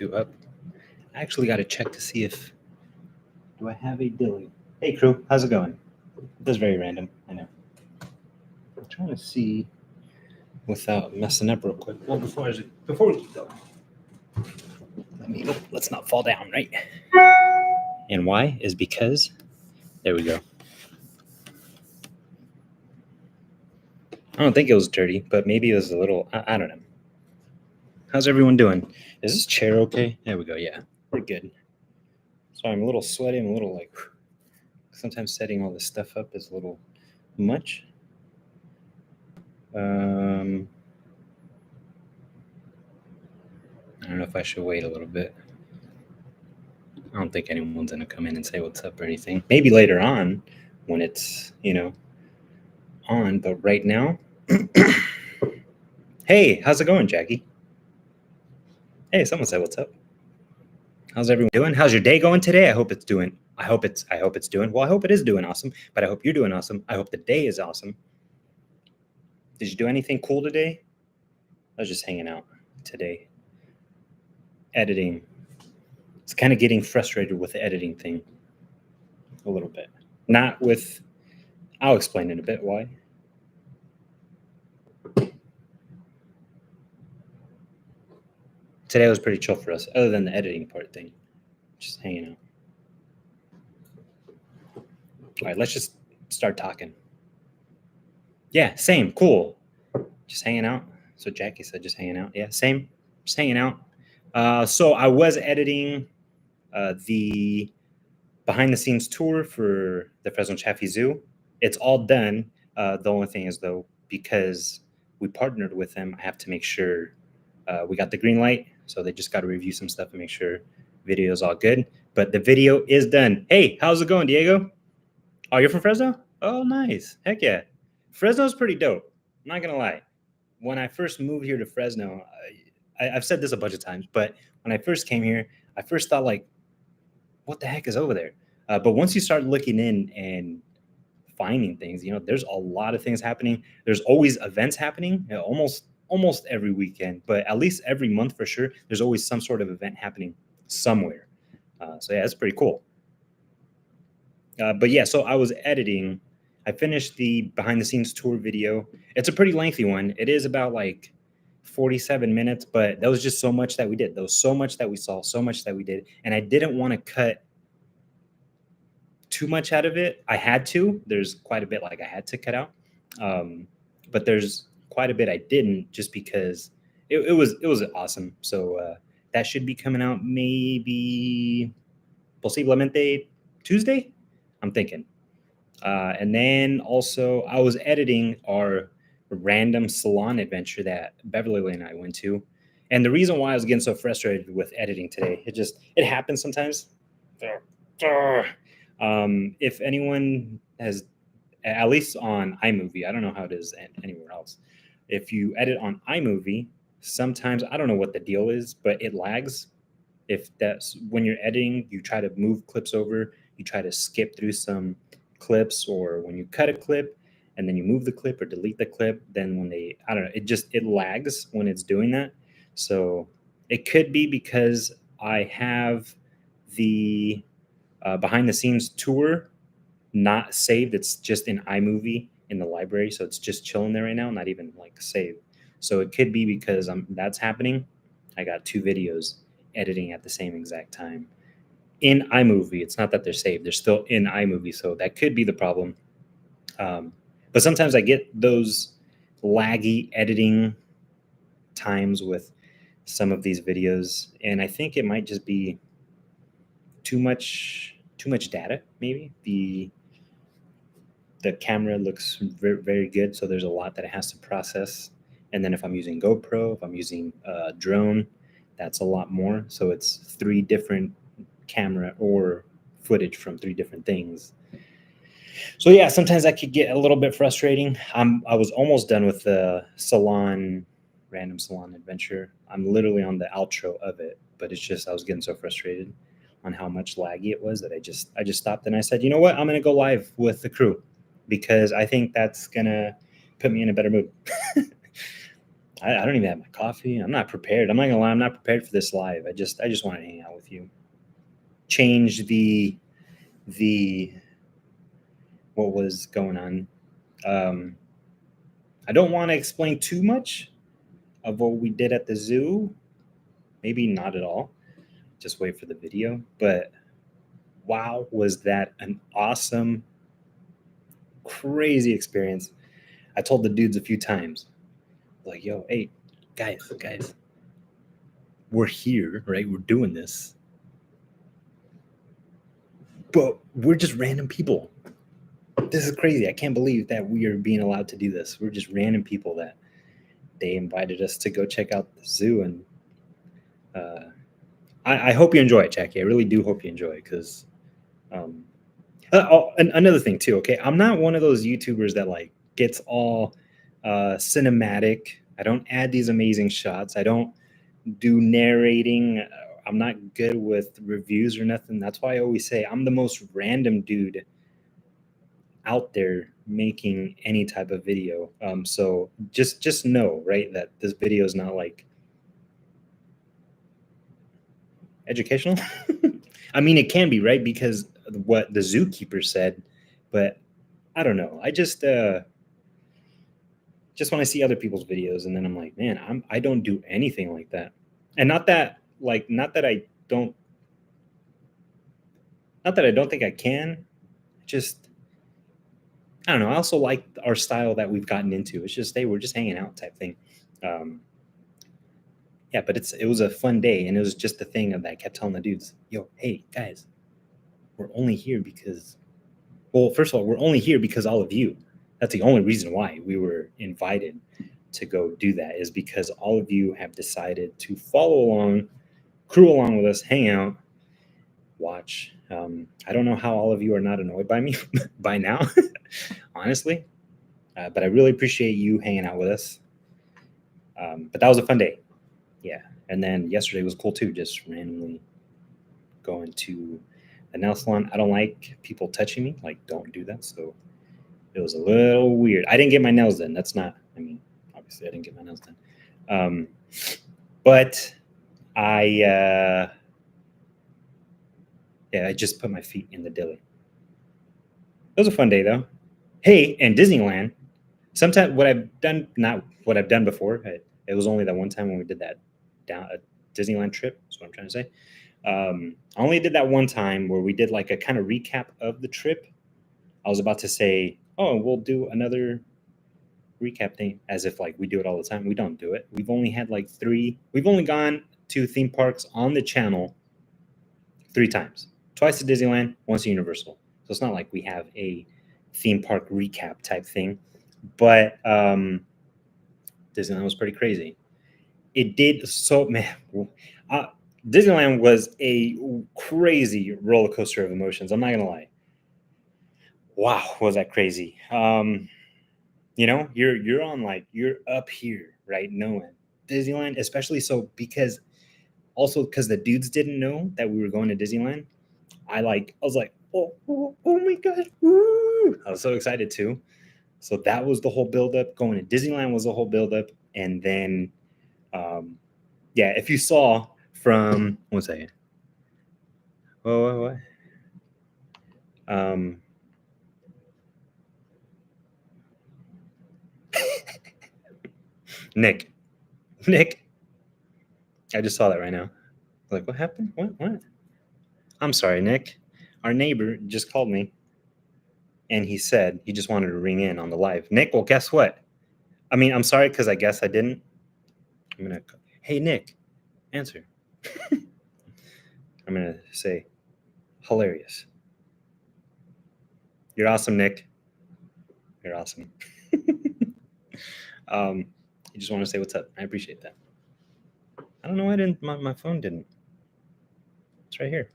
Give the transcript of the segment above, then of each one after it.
2 up. I actually got to check to see if do I have a Dilly. Hey crew, how's it going? That's very random, I know. I'm trying to see without messing up real quick. Well, before we keep going, let's not fall down, right? And why is because there we go. I don't think it was dirty, but maybe it was a little. I don't know. How's everyone doing? Is this chair okay? There we go. Yeah, we're good. Sorry, I'm a little sweaty. I'm a little like. Sometimes setting all this stuff up is a little much. I don't know if I should wait a little bit. I don't think anyone's gonna come in and say what's up or anything. Maybe later on, when it's on. But right now, hey, how's it going, Jackie? Hey, someone said what's up. How's everyone doing? How's your day going today? I hope it's doing. I hope it is doing awesome. But I hope you're doing awesome. I hope the day is awesome. Did you do anything cool today? I was just hanging out today. Editing. It's kind of getting frustrated with the editing thing. A little bit. Not with. I'll explain in a bit why. Today was pretty chill for us, other than the editing part thing. Just hanging out. All right, let's just start talking. Yeah, same. Cool. Just hanging out. So Jackie said just hanging out. Yeah, same. Just hanging out. So I was editing the behind-the-scenes tour for the Fresno Chaffee Zoo. It's all done. The only thing is, though, because we partnered with them, I have to make sure we got the green light. So they just got to review some stuff and make sure video is all good. But the video is done. Hey, how's it going, Diego? Oh, you're from Fresno? Oh, nice. Heck yeah. Fresno's pretty dope. I'm not going to lie. When I first moved here to Fresno, I've said this a bunch of times, but when I first came here, I first thought, like, what the heck is over there? But once you start looking in and finding things, there's a lot of things happening. There's always events happening, almost every weekend, but at least every month for sure. There's always some sort of event happening somewhere. So yeah, it's pretty cool. But yeah, so I was editing. I finished the behind the scenes tour video. It's a pretty lengthy one. It is about like 47 minutes, but that was just so much that we did. There was so much that we saw, so much that we did. And I didn't want to cut too much out of it. I had to. There's quite a bit like I had to cut out. But there's quite a bit I didn't, just because it was awesome. So that should be coming out maybe posiblemente Tuesday, I'm thinking. And then also I was editing our random salon adventure that Beverly and I went to. And the reason why I was getting so frustrated with editing today, it happens sometimes. If anyone has, at least on iMovie, I don't know how it is anywhere else. If you edit on iMovie, sometimes, I don't know what the deal is, but it lags. If that's when you're editing, you try to move clips over, you try to skip through some clips, or when you cut a clip and then you move the clip or delete the clip, then when I don't know, it lags when it's doing that. So it could be because I have the behind the scenes tour not saved. It's just in iMovie in the library, so it's just chilling there right now, not even like saved. So it could be because that's happening. I got 2 videos editing at the same exact time in iMovie. It's not that they're saved, they're still in iMovie, so that could be the problem. But sometimes I get those laggy editing times with some of these videos, and I think it might just be too much data. Maybe the camera looks very, very good, so there's a lot that it has to process. And then if I'm using GoPro, if I'm using a drone, that's a lot more. So it's 3 different camera or footage from 3 different things. So yeah, sometimes that could get a little bit frustrating. I was almost done with the random salon adventure. I'm literally on the outro of it, but it's just I was getting so frustrated on how much laggy it was that I just stopped, and I said, you know what, I'm gonna go live with the crew because I think that's gonna put me in a better mood. I don't even have my coffee. I'm not prepared. I'm not gonna lie. I'm not prepared for this live. I just want to hang out with you. Change the what was going on. Um, I don't want to explain too much of what we did at the zoo. Maybe not at all. Just wait for the video. But wow, was that an awesome, crazy experience. I told the dudes a few times, like, yo, hey, guys, we're here, right? We're doing this. But we're just random people. This is crazy. I can't believe that we are being allowed to do this. We're just random people that they invited us to go check out the zoo. And I hope you enjoy it, Jackie. I really do hope you enjoy it because another thing too. Okay, I'm not one of those YouTubers that like gets all cinematic. I don't add these amazing shots. I don't do narrating. I'm not good with reviews or nothing. That's why I always say I'm the most random dude out there making any type of video. So just know, right, that this video is not like educational. I mean, it can be, right, because what the zookeeper said, but I don't know. I just when I see other people's videos, and then I'm like, man, I don't do anything like that, and not that I don't think I can. Just I don't know. I also like our style that we've gotten into. It's just, hey, we're just hanging out type thing. Um, yeah, but it was a fun day, and it was just the thing that I kept telling the dudes, yo, hey guys, we're only here because, well, first of all, we're only here because all of you. That's the only reason why we were invited to go do that, is because all of you have decided to follow along, crew along with us, hang out, watch. I don't know how all of you are not annoyed by me by now, honestly, but I really appreciate you hanging out with us. But that was a fun day. Yeah. And then yesterday was cool too, just randomly going to the nail salon. I don't like people touching me. Like, don't do that. So it was a little weird. I didn't get my nails done. That's not, I mean, obviously I didn't get my nails done. But I just put my feet in the dilly. It was a fun day though. Hey, and Disneyland, sometimes what I've done, not what I've done before, it was only that one time when we did that down a Disneyland trip. That's what I'm trying to say. I only did that one time where we did like a kind of recap of the trip. I was about to say, oh, we'll do another recap thing, as if like we do it all the time. We don't do it. We've only had like we've only gone to theme parks on the channel 3 times. Twice to Disneyland, once to Universal. So it's not like we have a theme park recap type thing. But Disneyland was pretty crazy. It did so, man. Disneyland was a crazy roller coaster of emotions. I'm not gonna lie. Wow, was that crazy? You're on, like, you're up here, right? Knowing Disneyland, especially so because the dudes didn't know that we were going to Disneyland. I was like, oh my gosh, woo! I was so excited too. So that was the whole buildup. Going to Disneyland was the whole buildup, and then, if you saw from 1 second, what? Nick, I just saw that right now. Like, what happened? What? I'm sorry, Nick. Our neighbor just called me, and he said he just wanted to ring in on the live. Nick, well, guess what? I mean, I'm sorry because I guess I didn't. Hey, Nick, answer. I'm gonna say, hilarious. You're awesome, Nick. You're awesome. You just want to say what's up. I appreciate that. I don't know why my phone didn't. It's right here.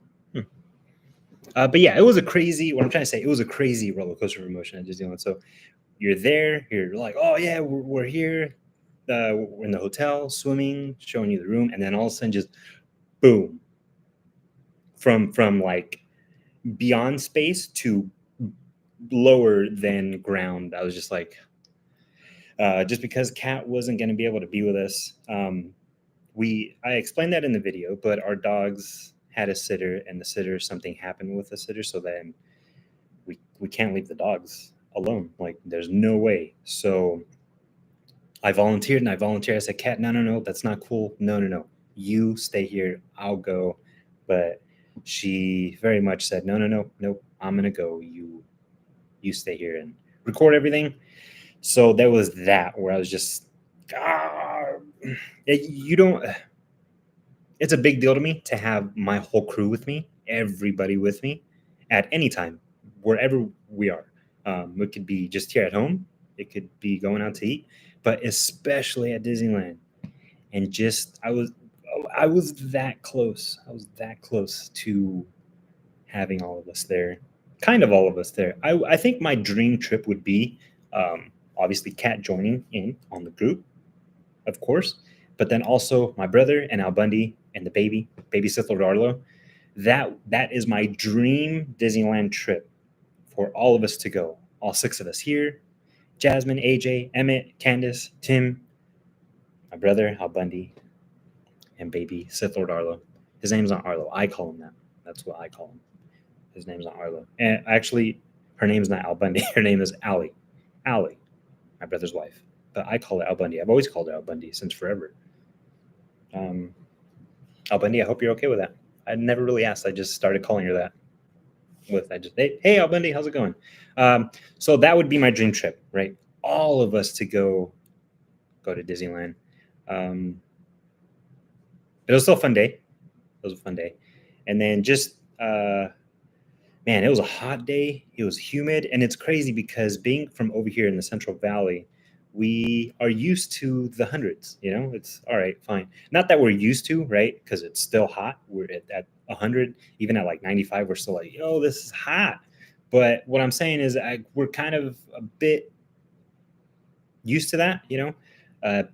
But yeah, it was a crazy. What I'm trying to say, it was a crazy roller coaster of emotion at Disneyland. So you're there, you're like, oh yeah, we're here. We're in the hotel, swimming, showing you the room, and then all of a sudden, just boom, from like beyond space to lower than ground. I was just like, just because Kat wasn't going to be able to be with us. I explained that in the video, but our dogs had a sitter, and the sitter, something happened with the sitter, so then we can't leave the dogs alone. Like, there's no way. So I volunteered and I volunteered. I said, Kat, no, that's not cool. No. You stay here. I'll go. But she very much said, no, I'm gonna go. You stay here and record everything. So there was that where I was just, you don't. It's a big deal to me to have my whole crew with me, everybody with me, at any time, wherever we are. It could be just here at home. It could be going out to eat, but especially at Disneyland. And just I was that close. I was that close to having all of us there, kind of all of us there. I think my dream trip would be, obviously, Kat joining in on the group, of course, but then also my brother and Al Bundy and the baby Sith Lord Arlo. That is my dream Disneyland trip for all of us to go. All six of us here: Jasmine, AJ, Emmett, Candace, Tim, my brother Al Bundy, and baby Sith Lord Arlo. His name's not Arlo. I call him that. That's what I call him. His name's not Arlo. And actually, her name's not Al Bundy. Her name is Allie. Allie, my brother's wife. But I call it Al Bundy. I've always called her Al Bundy since forever. Al Bundy, I hope you're okay with that. I never really asked. I just started calling her that. Hey Al Bundy, how's it going? So that would be my dream trip, right? All of us to go to Disneyland. It was still a fun day. It was a fun day. And then just, man, it was a hot day. It was humid. And it's crazy because being from over here in the Central Valley, we are used to the hundreds, it's all right, fine. Not that we're used to, right? Because it's still hot. We're at 100, even at like 95, we're still like, yo, this is hot. But what I'm saying is we're kind of a bit used to that,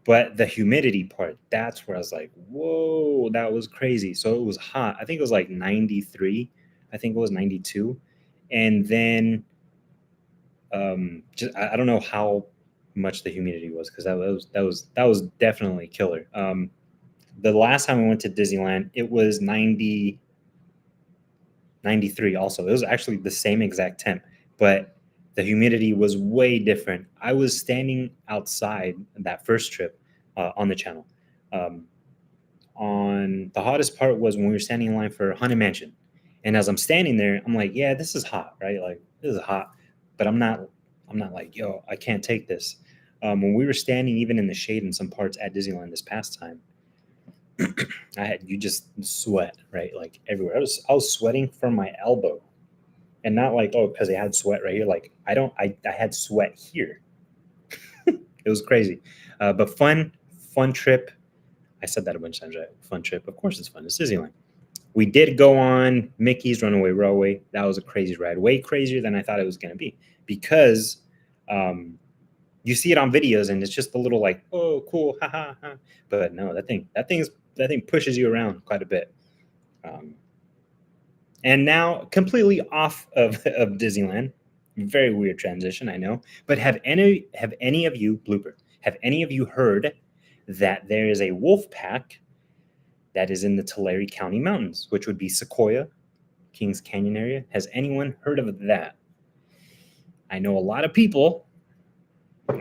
but the humidity part, that's where I was like, whoa, that was crazy. So it was hot. I think it was like 93. I think it was 92. And then I don't know how much the humidity was, because that was definitely killer. The last time we went to Disneyland, it was 93 also. It was actually the same exact temp, but the humidity was way different. I was standing outside that first trip on the channel. On the hottest part was when we were standing in line for Haunted Mansion. And as I'm standing there, I'm like, yeah, this is hot, right? Like, this is hot. But I'm not like, yo, I can't take this. When we were standing even in the shade in some parts at Disneyland this past time, you just sweat, right? Like everywhere. I was sweating from my elbow, and not like, oh, because I had sweat right here. Like I had sweat here. It was crazy, but fun trip. I said that a bunch of times, right? Fun trip. Of course, it's fun. It's Disneyland. We did go on Mickey's Runaway Railway. That was a crazy ride, way crazier than I thought it was going to be, because you see it on videos and it's just a little like, oh, cool, ha ha ha. But no, that thing pushes you around quite a bit. And now, completely off of Disneyland, very weird transition, I know. But have any of you have any of you heard that there is a wolf pack that is in the Tulare County Mountains, which would be Sequoia, Kings Canyon area? Has anyone heard of that? I know a lot of people.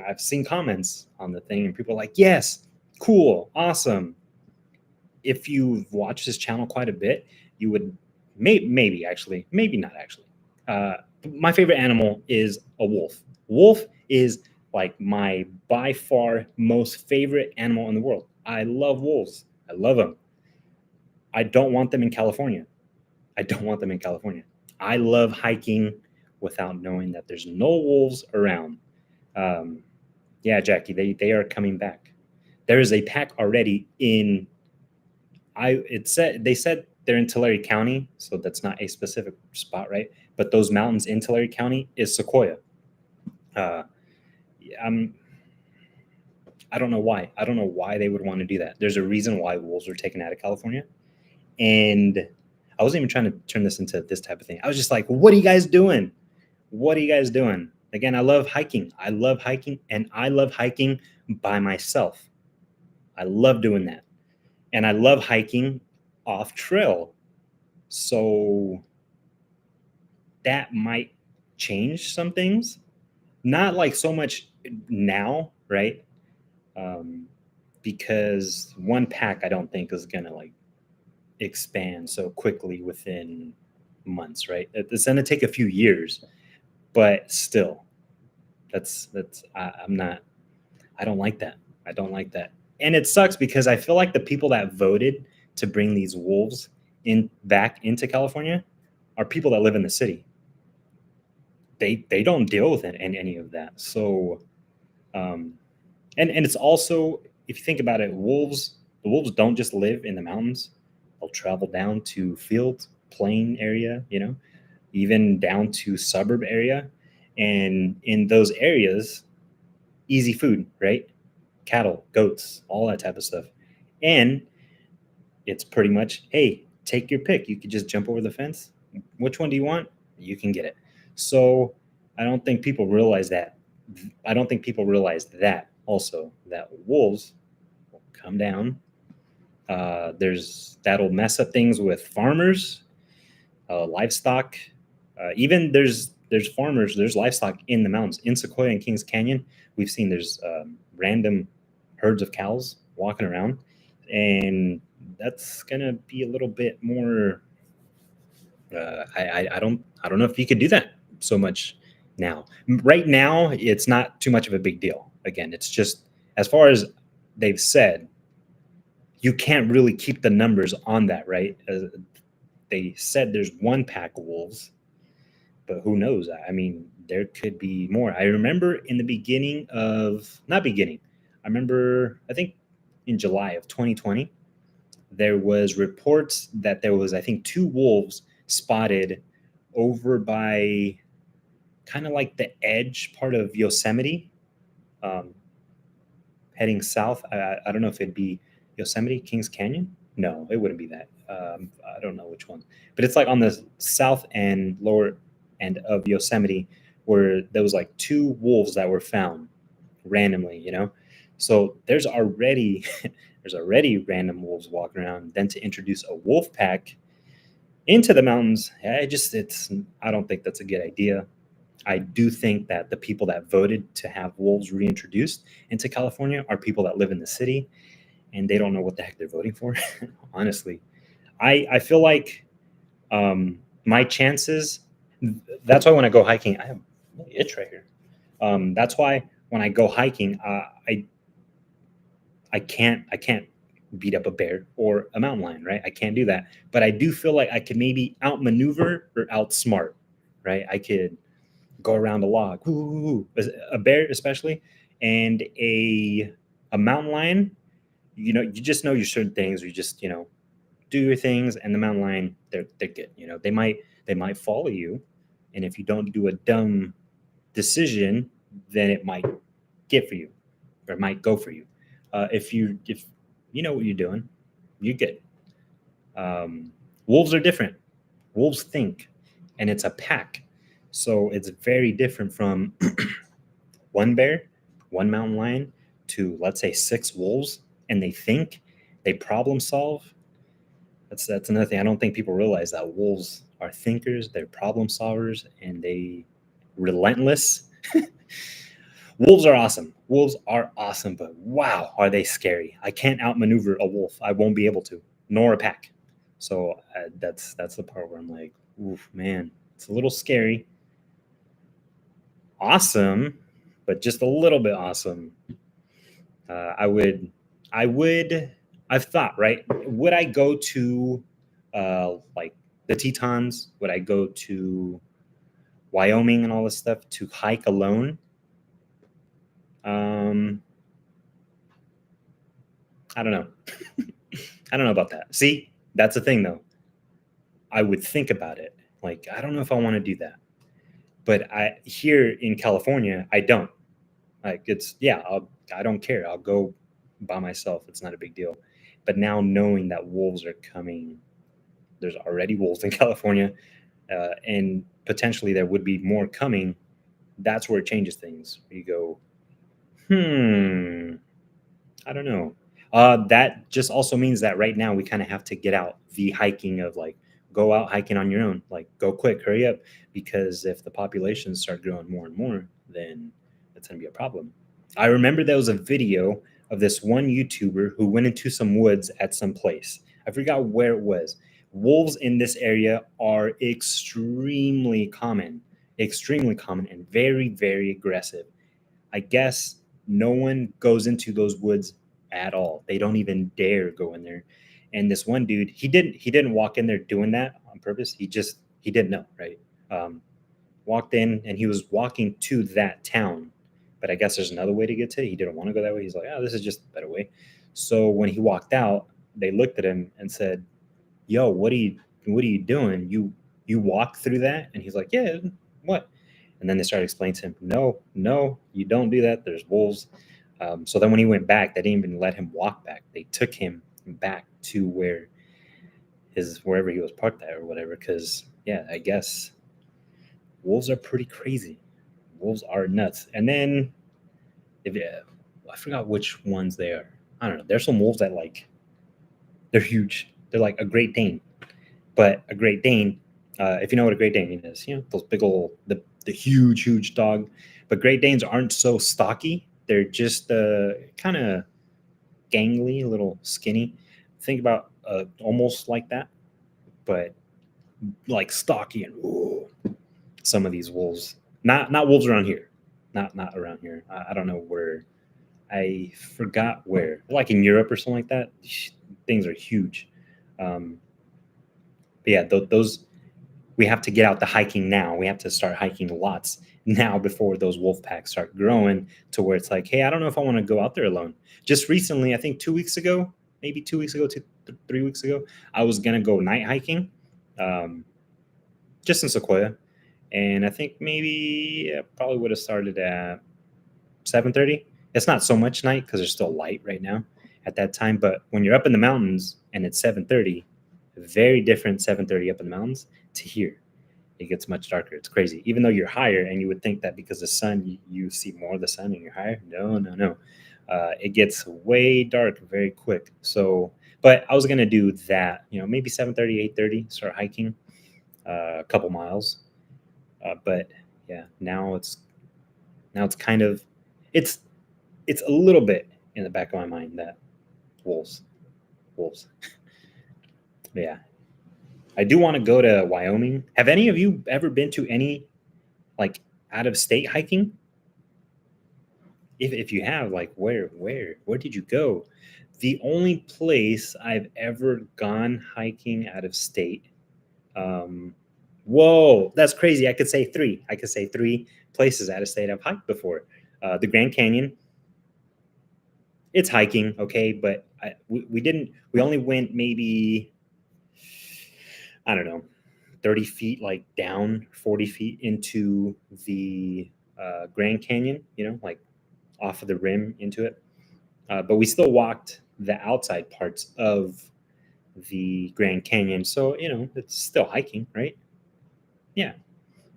I've seen comments on the thing, and people are like, yes, cool, awesome. If you've watched this channel quite a bit, you would maybe not actually. My favorite animal is a wolf. Wolf is like my by far most favorite animal in the world. I love wolves. I love them. I don't want them in California. I love hiking without knowing that there's no wolves around. Yeah, Jackie, they are coming back. There is a pack already in. They said they're in Tulare County, so that's not a specific spot, right? But those mountains in Tulare County is Sequoia. I don't know why. I don't know why they would want to do that. There's a reason why wolves were taken out of California, and I wasn't even trying to turn this into this type of thing. I was just like, what are you guys doing? What are you guys doing? Again, I love hiking. I love hiking, and I love hiking by myself. I love doing that. And I love hiking off trail. So that might change some things. Not like so much now, right? Um, because one pack I don't think is gonna like expand so quickly within months, right? It's gonna take a few years, but still, I'm not. I don't like that. I don't like that, and it sucks because I feel like the people that voted to bring these wolves in back into California are people that live in the city. They don't deal with it and any of that. So, um, and it's also, if you think about it, the wolves don't just live in the mountains. They'll travel down to field, plain area, even down to suburb area, and in those areas, easy food, right? Cattle, goats, all that type of stuff. And it's pretty much, hey, take your pick. You could just jump over the fence. Which one do you want? You can get it. So I don't think people realize that. I don't think people realize that also, that wolves will come down. That'll mess up things with farmers, livestock. Even there's farmers, there's livestock in the mountains in Sequoia and Kings Canyon. We've seen there's random herds of cows walking around, and that's gonna be a little bit more. I don't know if you could do that so much now. Right now, it's not too much of a big deal. Again, it's just as far as they've said, you can't really keep the numbers on that, right? They said there's one pack of wolves, but who knows? I mean, there could be more. I remember in the beginning of, not beginning, I remember, I think in July of 2020, there was reports that there was, I think, two wolves spotted over by kind of like the edge part of Yosemite, um, heading south. I don't know if it'd be Yosemite, Kings Canyon. No, it wouldn't be that. I don't know which one, but it's like on the south and lower end of Yosemite, where there was like two wolves that were found randomly. So there's already random wolves walking around. Then to introduce a wolf pack into the mountains, I don't think that's a good idea. I do think that the people that voted to have wolves reintroduced into California are people that live in the city and they don't know what the heck they're voting for. Honestly, I feel like my chances. That's why when I go hiking, I have an itch right here. That's why when I go hiking, I can't beat up a bear or a mountain lion, right? I can't do that. But I do feel like I could maybe outmaneuver or outsmart, right? I could go around a log, ooh, a bear especially, and a mountain lion. You just know your certain things. You just do your things, and the mountain lion, they're good. They might follow you, and if you don't do a dumb decision, then it might get for you, or it might go for you. If you know what you're doing, you get. Um, Wolves are different. Wolves think, and it's a pack, so it's very different from one bear, one mountain lion, to let's say six wolves, and they think, they problem solve. That's another thing. I don't think people realize that wolves are thinkers, they're problem solvers, and they relentless. Wolves are awesome. Wolves are awesome, but wow, are they scary? I can't outmaneuver a wolf. I won't be able to, nor a pack. So that's the part where I'm like, oof, man, it's a little scary. Awesome, but just a little bit awesome. I would, I would, I've thought, right? Would I go to, like the Tetons? Would I go to Wyoming and all this stuff to hike alone? Um, I don't know. I don't know about that. See, that's the thing though. I would think about it. Like, I don't know if I want to do that. But I here in California, I don't. Like I don't care. I'll go by myself. It's not a big deal. But now knowing that wolves are coming, there's already wolves in California, and potentially there would be more coming. that's where it changes things. You go, I don't know. That just also means that right now we kind of have to get out the hiking of like go out hiking on your own, like go quick, hurry up, because if the populations start growing more and more, then that's going to be a problem. I remember there was a video of this one YouTuber who went into some woods at some place. I forgot where it was. Wolves in this area are extremely common, and very, very aggressive. I guess no one goes into those woods at all. They don't even dare go in there. And this one dude, he didn't walk in there doing that on purpose. He didn't know, right? Um, Walked in and he was walking to that town, but I guess there's another way to get to it. He didn't want to go that way. He's like, oh, this is just a better way. So when he walked out, they looked at him and said, "Yo, what are you doing? You walk through that?" And he's like, "Yeah, what?" And then they started explaining to him, "No, no, you don't do that. There's wolves." So then when he went back, they didn't even let him walk back. They took him back to wherever he was parked at or whatever. Because yeah, I guess wolves are pretty crazy. Wolves are nuts. And then if I forgot which ones they are. I don't know. There's some wolves that like they're huge. They're like a Great Dane, but a Great Dane, if you know what a Great Dane is, those big old the huge dog. But Great Danes aren't so stocky. They're just kind of gangly, a little skinny. Think about almost like that, but like stocky and ooh, some of these wolves. Not wolves around here. Not around here. I don't know where. I forgot where. Like in Europe or something like that. Things are huge. Um, but yeah, those we have to get out the hiking now. We have to start hiking lots now before those wolf packs start growing to where it's like, hey, I don't know if I want to go out there alone. Just recently, I think 2 weeks ago, maybe 2 weeks ago, 3 weeks ago, I was gonna go night hiking, um, just in Sequoia, and I think maybe I probably would have started at 7:30. It's not so much night because there's still light right now at that time, but when you're up in the mountains and it's 7:30, very different 7:30 up in the mountains to here. It gets much darker. It's crazy. Even though you're higher, and you would think that because the sun, you see more of the sun and you're higher. No, no, no. It gets way dark very quick. So, but I was gonna do that. Maybe 7:30, 8:30. Start hiking a couple miles. But yeah, now it's kind of it's it's a little bit in the back of my mind that wolves, wolves. But yeah, I do want to go to Wyoming. Have any of you ever been to any like out of state hiking? If you have, like, where did you go? The only place I've ever gone hiking out of state. Um, Whoa, that's crazy. I could say three. I could say three places out of state I've hiked before. The Grand Canyon. It's hiking, okay, but we didn't. We only went maybe, I don't know, 30 feet, like down 40 feet into the Grand Canyon. Like off of the rim into it. But we still walked the outside parts of the Grand Canyon. So, it's still hiking, right? Yeah.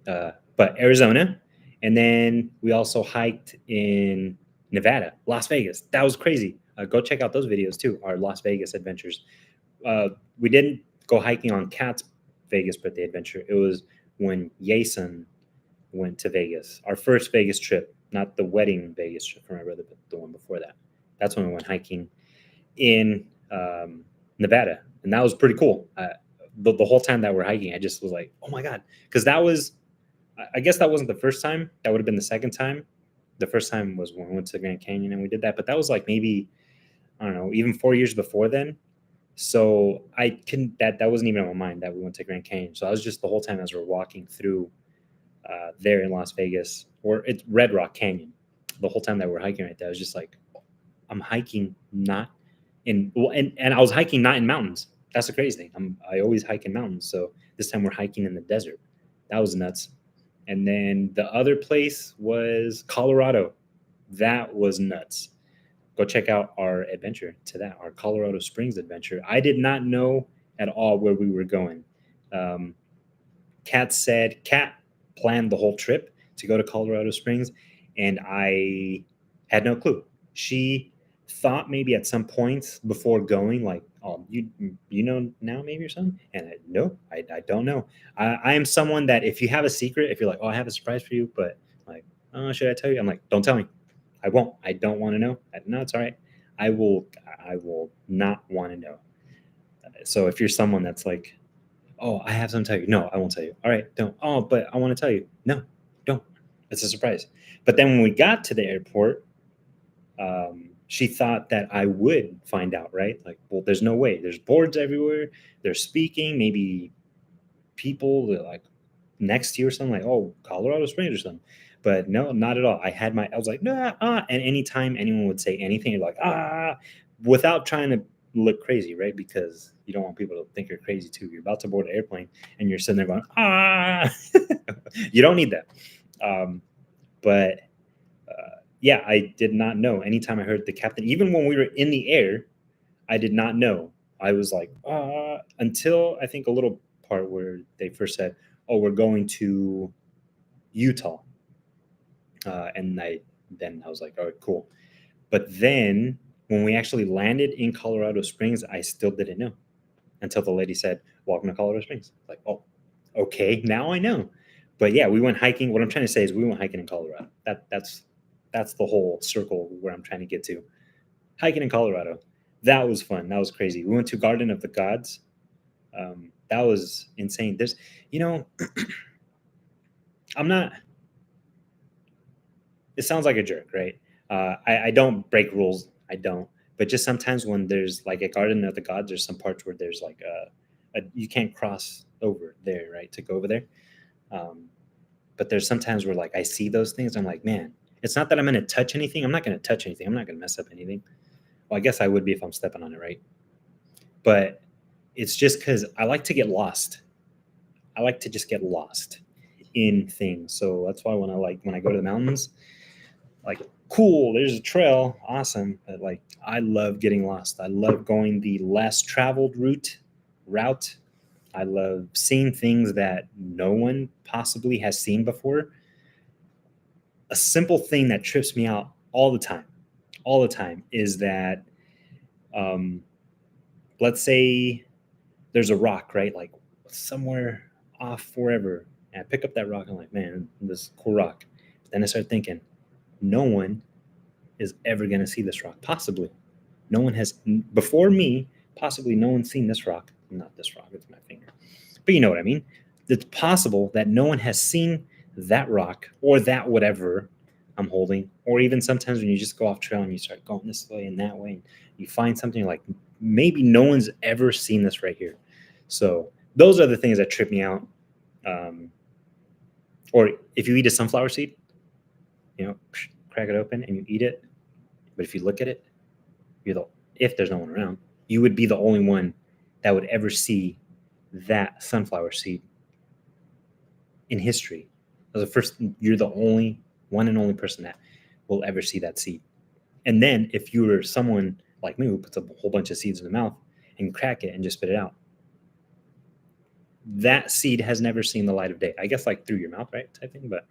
But Arizona. And then we also hiked in Nevada, Las Vegas. That was crazy. Go check out those videos too, our Las Vegas adventures. We didn't go hiking on Kat's Vegas birthday adventure. It was when Yason went to Vegas, our first Vegas trip, not the wedding Vegas trip for my brother, but the one before that. That's when we went hiking in Nevada, and that was pretty cool. The whole time that we're hiking, I just was like, oh my god, because I guess that wasn't the first time. That would have been the second time. The first time was when we went to the Grand Canyon and we did that, but that was like maybe, I don't know, even 4 years before then. So that wasn't even on my mind that we went to Grand Canyon. So I was just the whole time as we're walking through there in Las Vegas, or it's Red Rock Canyon. The whole time that we're hiking right there, I was just like, I'm hiking not and I was hiking not in mountains. That's the crazy thing. I always hike in mountains. So this time we're hiking in the desert. That was nuts. And then the other place was Colorado. That was nuts. Go check out our adventure to that, our Colorado Springs adventure. I did not know at all where we were going. Kat planned the whole trip. to go to Colorado Springs, and I had no clue. She thought maybe at some points before going, like, oh, you know now maybe or something, and no, I don't know. I am someone that if you have a secret, if you're like, oh, I have a surprise for you, but like, oh, should I tell you? I'm like, don't tell me. I won't. I don't want to know. No, it's all right. I will. I will not want to know. So if you're someone that's like, oh, I have something to tell you. No, I won't tell you. All right, don't. Oh, but I want to tell you. No, don't. It's a surprise. But then when we got to the airport, she thought that I would find out, right? Like, well, there's no way. There's boards everywhere. They're speaking. Maybe people that like next to you or something, like, oh, Colorado Springs or something. But no, not at all. I was like, nah, and anytime anyone would say anything, you're like, without trying to look crazy, right? Because you don't want people to think you're crazy too. You're about to board an airplane and you're sitting there going, you don't need that. But yeah, I did not know. Anytime I heard the captain, even when we were in the air, I did not know. I was like, until I think a little part where they first said, oh, we're going to Utah. And then I was like, all right, cool. But then when we actually landed in Colorado Springs, I still didn't know until the lady said, welcome to Colorado Springs. Like, oh, okay, now I know. But yeah, we went hiking. What I'm trying to say is we went hiking in Colorado. That's the whole circle where I'm trying to get to. Hiking in Colorado. That was fun. That was crazy. We went to Garden of the Gods. That was insane. There's, you know, I'm not. It sounds like a jerk, right? I don't break rules. I don't. But just sometimes when there's like a Garden of the Gods, there's some parts where there's like you can't cross over there, right, to go over there. Um, but there's sometimes where like I see those things, I'm like, man, it's not that I'm going to touch anything. I'm not going to touch anything. I'm not going to mess up anything. Well, I guess I would be if I'm stepping on it, right? But it's just because I like to get lost. I like to just get lost in things. So that's why when I go to the mountains, like, cool, there's a trail, awesome. But like I love getting lost. I love going the less traveled route. I love seeing things that no one possibly has seen before. A simple thing that trips me out all the time, is that um, let's say there's a rock, right? Like somewhere off forever. And I pick up that rock and I'm like, man, this cool rock. But then I start thinking, no one is ever going to see this rock. Possibly. No one has, before me, possibly no one's seen this rock. Not this rock, it's my finger. But you know what I mean? It's possible that no one has seen that rock or that whatever I'm holding, or even sometimes when you just go off trail and you start going this way and that way, and you find something like maybe no one's ever seen this right here. So those are the things that trip me out. Or if you eat a sunflower seed, crack it open and you eat it. But if you look at it, if there's no one around, you would be the only one that would ever see that sunflower seed in history. You're the only one and only person that will ever see that seed. And then if you were someone like me who puts a whole bunch of seeds in the mouth and crack it and just spit it out, that seed has never seen the light of day. I guess like through your mouth, right? Type thing. But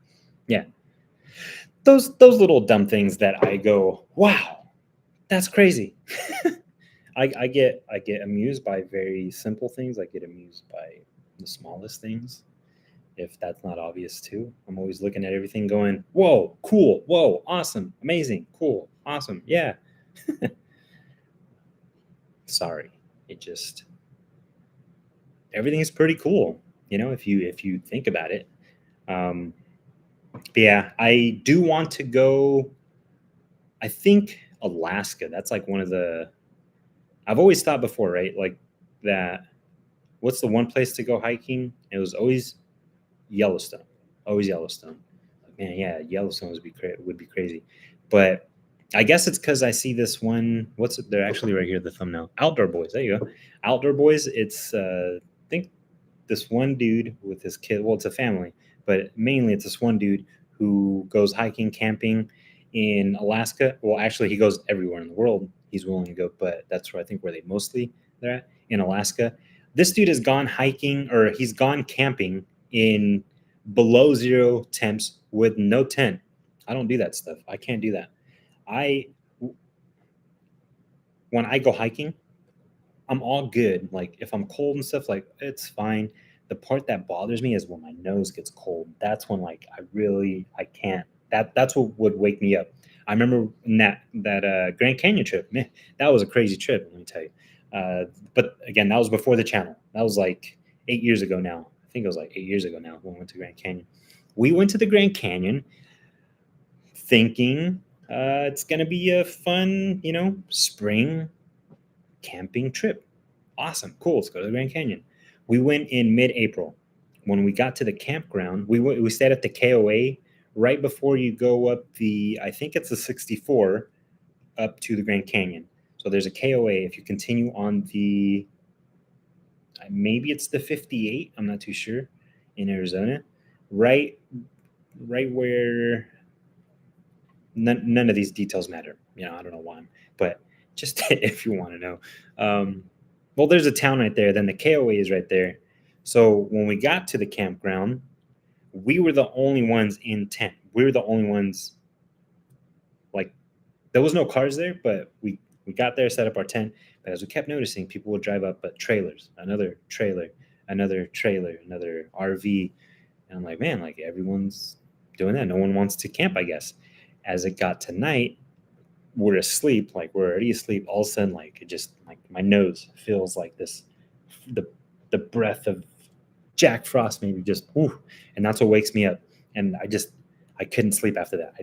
yeah, those little dumb things that I go, wow, that's crazy. I get amused by very simple things. I get amused by the smallest things. If that's not obvious too, I'm always looking at everything going, whoa, cool, whoa, awesome, amazing, cool, awesome, yeah. Sorry, everything is pretty cool, if you think about it. But yeah, I do want to go. I think Alaska. That's like one of the. I've always thought before, right? Like that. What's the one place to go hiking? It was always Yellowstone. Always Yellowstone. Like, man, yeah, Yellowstone would be crazy. But I guess it's because I see this one. They're actually right here, the thumbnail. Outdoor Boys. There you go. Outdoor Boys. It's I think this one dude with his kid. Well, it's a family, but mainly it's this one dude who goes hiking, camping in Alaska. Well, actually, he goes everywhere in the world. He's willing to go, but that's where I think where they're at, in Alaska. This dude has gone hiking, or he's gone camping in below zero temps with no tent. I don't do that stuff. I can't do that. I When I go hiking, I'm all good. Like if I'm cold and stuff, like it's fine. The part that bothers me is when my nose gets cold. That's when like I can't. That's what would wake me up. I remember in that Grand Canyon trip. Man, that was a crazy trip. Let me tell you. But again, that was before the channel. That was like 8 years ago now. I think it was like 8 years ago now when we went to Grand Canyon. We went to the Grand Canyon thinking it's gonna be a fun, spring camping trip. Awesome, cool. Let's go to the Grand Canyon. We went in mid-April. When we got to the campground, we stayed at the KOA right before you go up I think it's the 64 up to the Grand Canyon. So there's a KOA. If you continue on maybe it's the 58. I'm not too sure in Arizona. Right, right where none of these details matter. I don't know why, but just if you want to know. Well, there's a town right there. Then the KOA is right there. So when we got to the campground, we were the only ones in tent. We were the only ones. Like there was no cars there, but we got there, set up our tent. But as we kept noticing, people would drive up, but trailers, another trailer, another trailer, another RV, and I'm like, man, like everyone's doing that. No one wants to camp, I guess. As it got to night, we're asleep, like we're already asleep. All of a sudden, like it just like my nose feels like this, the breath of Jack Frost maybe just, whew, and that's what wakes me up. And I couldn't sleep after that.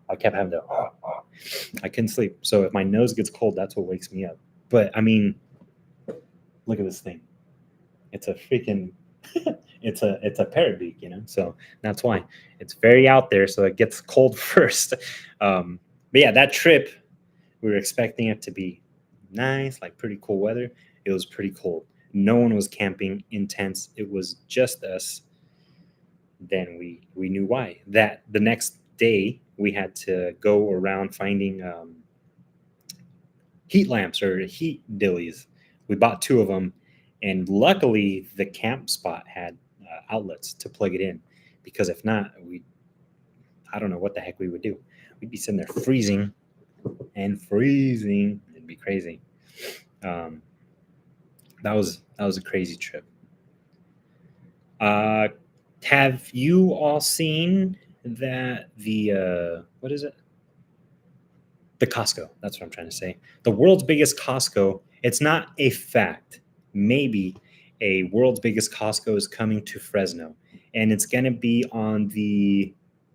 I kept having to, I couldn't sleep. So if my nose gets cold, that's what wakes me up. But I mean, look at this thing. It's a freaking, it's a parrot beak, So that's why it's very out there. So it gets cold first. But yeah, that trip, we were expecting it to be nice, like pretty cool weather. It was pretty cold. No one was camping in tents. It was just us. Then we knew why. That the next day we had to go around finding heat lamps or heat dillies. We bought two of them, and luckily the camp spot had outlets to plug it in. Because if not, I don't know what the heck we would do. We'd be sitting there freezing and freezing. It'd be crazy. That was a crazy trip. Have you all seen that what is it? The Costco. That's what I'm trying to say. The world's biggest Costco. It's not a fact. Maybe a world's biggest Costco is coming to Fresno, and it's going to be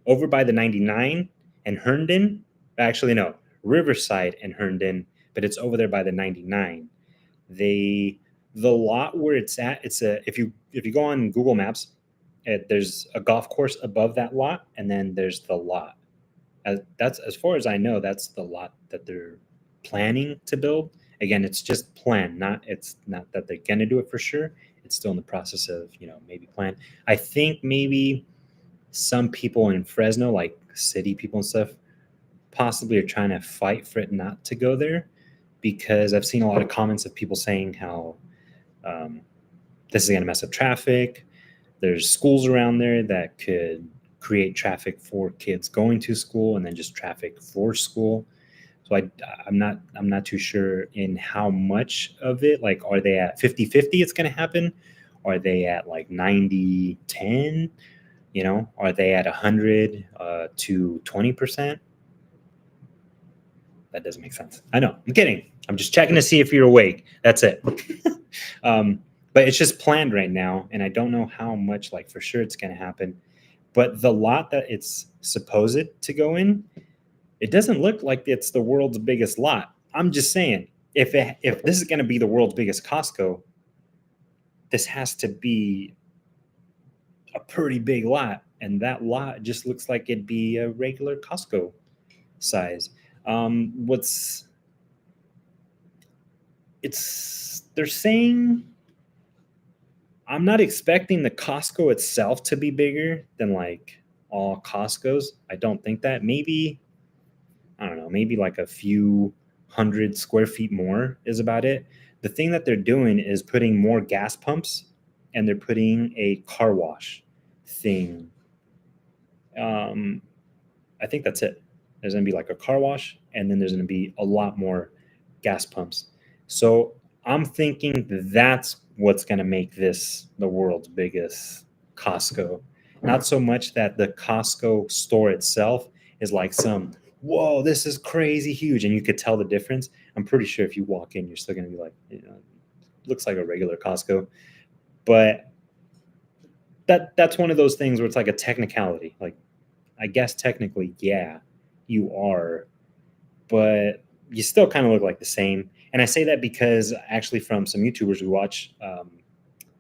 over by the 99 and Herndon. Actually, no, Riverside and Herndon, but it's over there by the 99. The lot where it's at, if you go on Google Maps, there's a golf course above that lot, and then there's the lot. That's as far as I know, that's the lot that they're planning to build. Again, it's just planned, it's not that they're gonna do it for sure. It's still in the process of maybe plan. I think maybe some people in Fresno, like city people and stuff, possibly are trying to fight for it not to go there, because I've seen a lot of comments of people saying how this is going to mess up traffic. There's schools around there that could create traffic for kids going to school and then just traffic for school. So I'm not too sure in how much of it, like, are they at 50-50 it's going to happen? Are they at like 90-10? Are they at 100 to 20%? That doesn't make sense. I know. I'm kidding. I'm just checking to see if you're awake. That's it. But it's just planned right now, and I don't know how much, like, for sure it's going to happen. But the lot that it's supposed to go in, it doesn't look like it's the world's biggest lot. I'm just saying, if this is going to be the world's biggest Costco, this has to be a pretty big lot, and that lot just looks like it'd be a regular Costco size. They're saying, I'm not expecting the Costco itself to be bigger than like all Costco's. I don't think that. Maybe, I don't know, maybe like a few 100 square feet more is about it. The thing that they're doing is putting more gas pumps, and they're putting a car wash. thing. Um, I think that's it. There's going to be like a car wash, and then there's going to be a lot more gas pumps. So I'm thinking that's what's going to make this the world's biggest Costco. Not so much that the Costco store itself is like some, whoa, this is crazy huge, and you could tell the difference. I'm pretty sure if you walk in, you're still going to be like, looks like a regular Costco. But that's one of those things where it's like a technicality. Like, I guess technically, yeah, you are, but you still kind of look like the same. And I say that because actually, from some YouTubers we watch,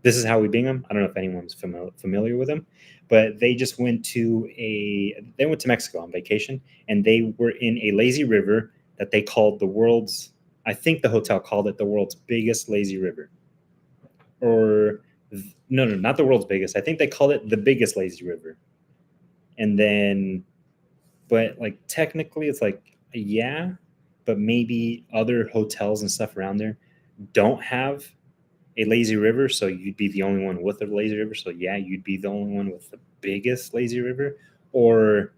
This Is How We Bingham. I don't know if anyone's familiar with them, but they went to Mexico on vacation, and they were in a lazy river that they called the world's. I think the hotel called it the world's biggest lazy river, or no, not the world's biggest. I think they called it the biggest lazy river. And then, but like technically, it's like, yeah, but maybe other hotels and stuff around there don't have a lazy river, so you'd be the only one with a lazy river. So yeah, you'd be the only one with the biggest lazy river, or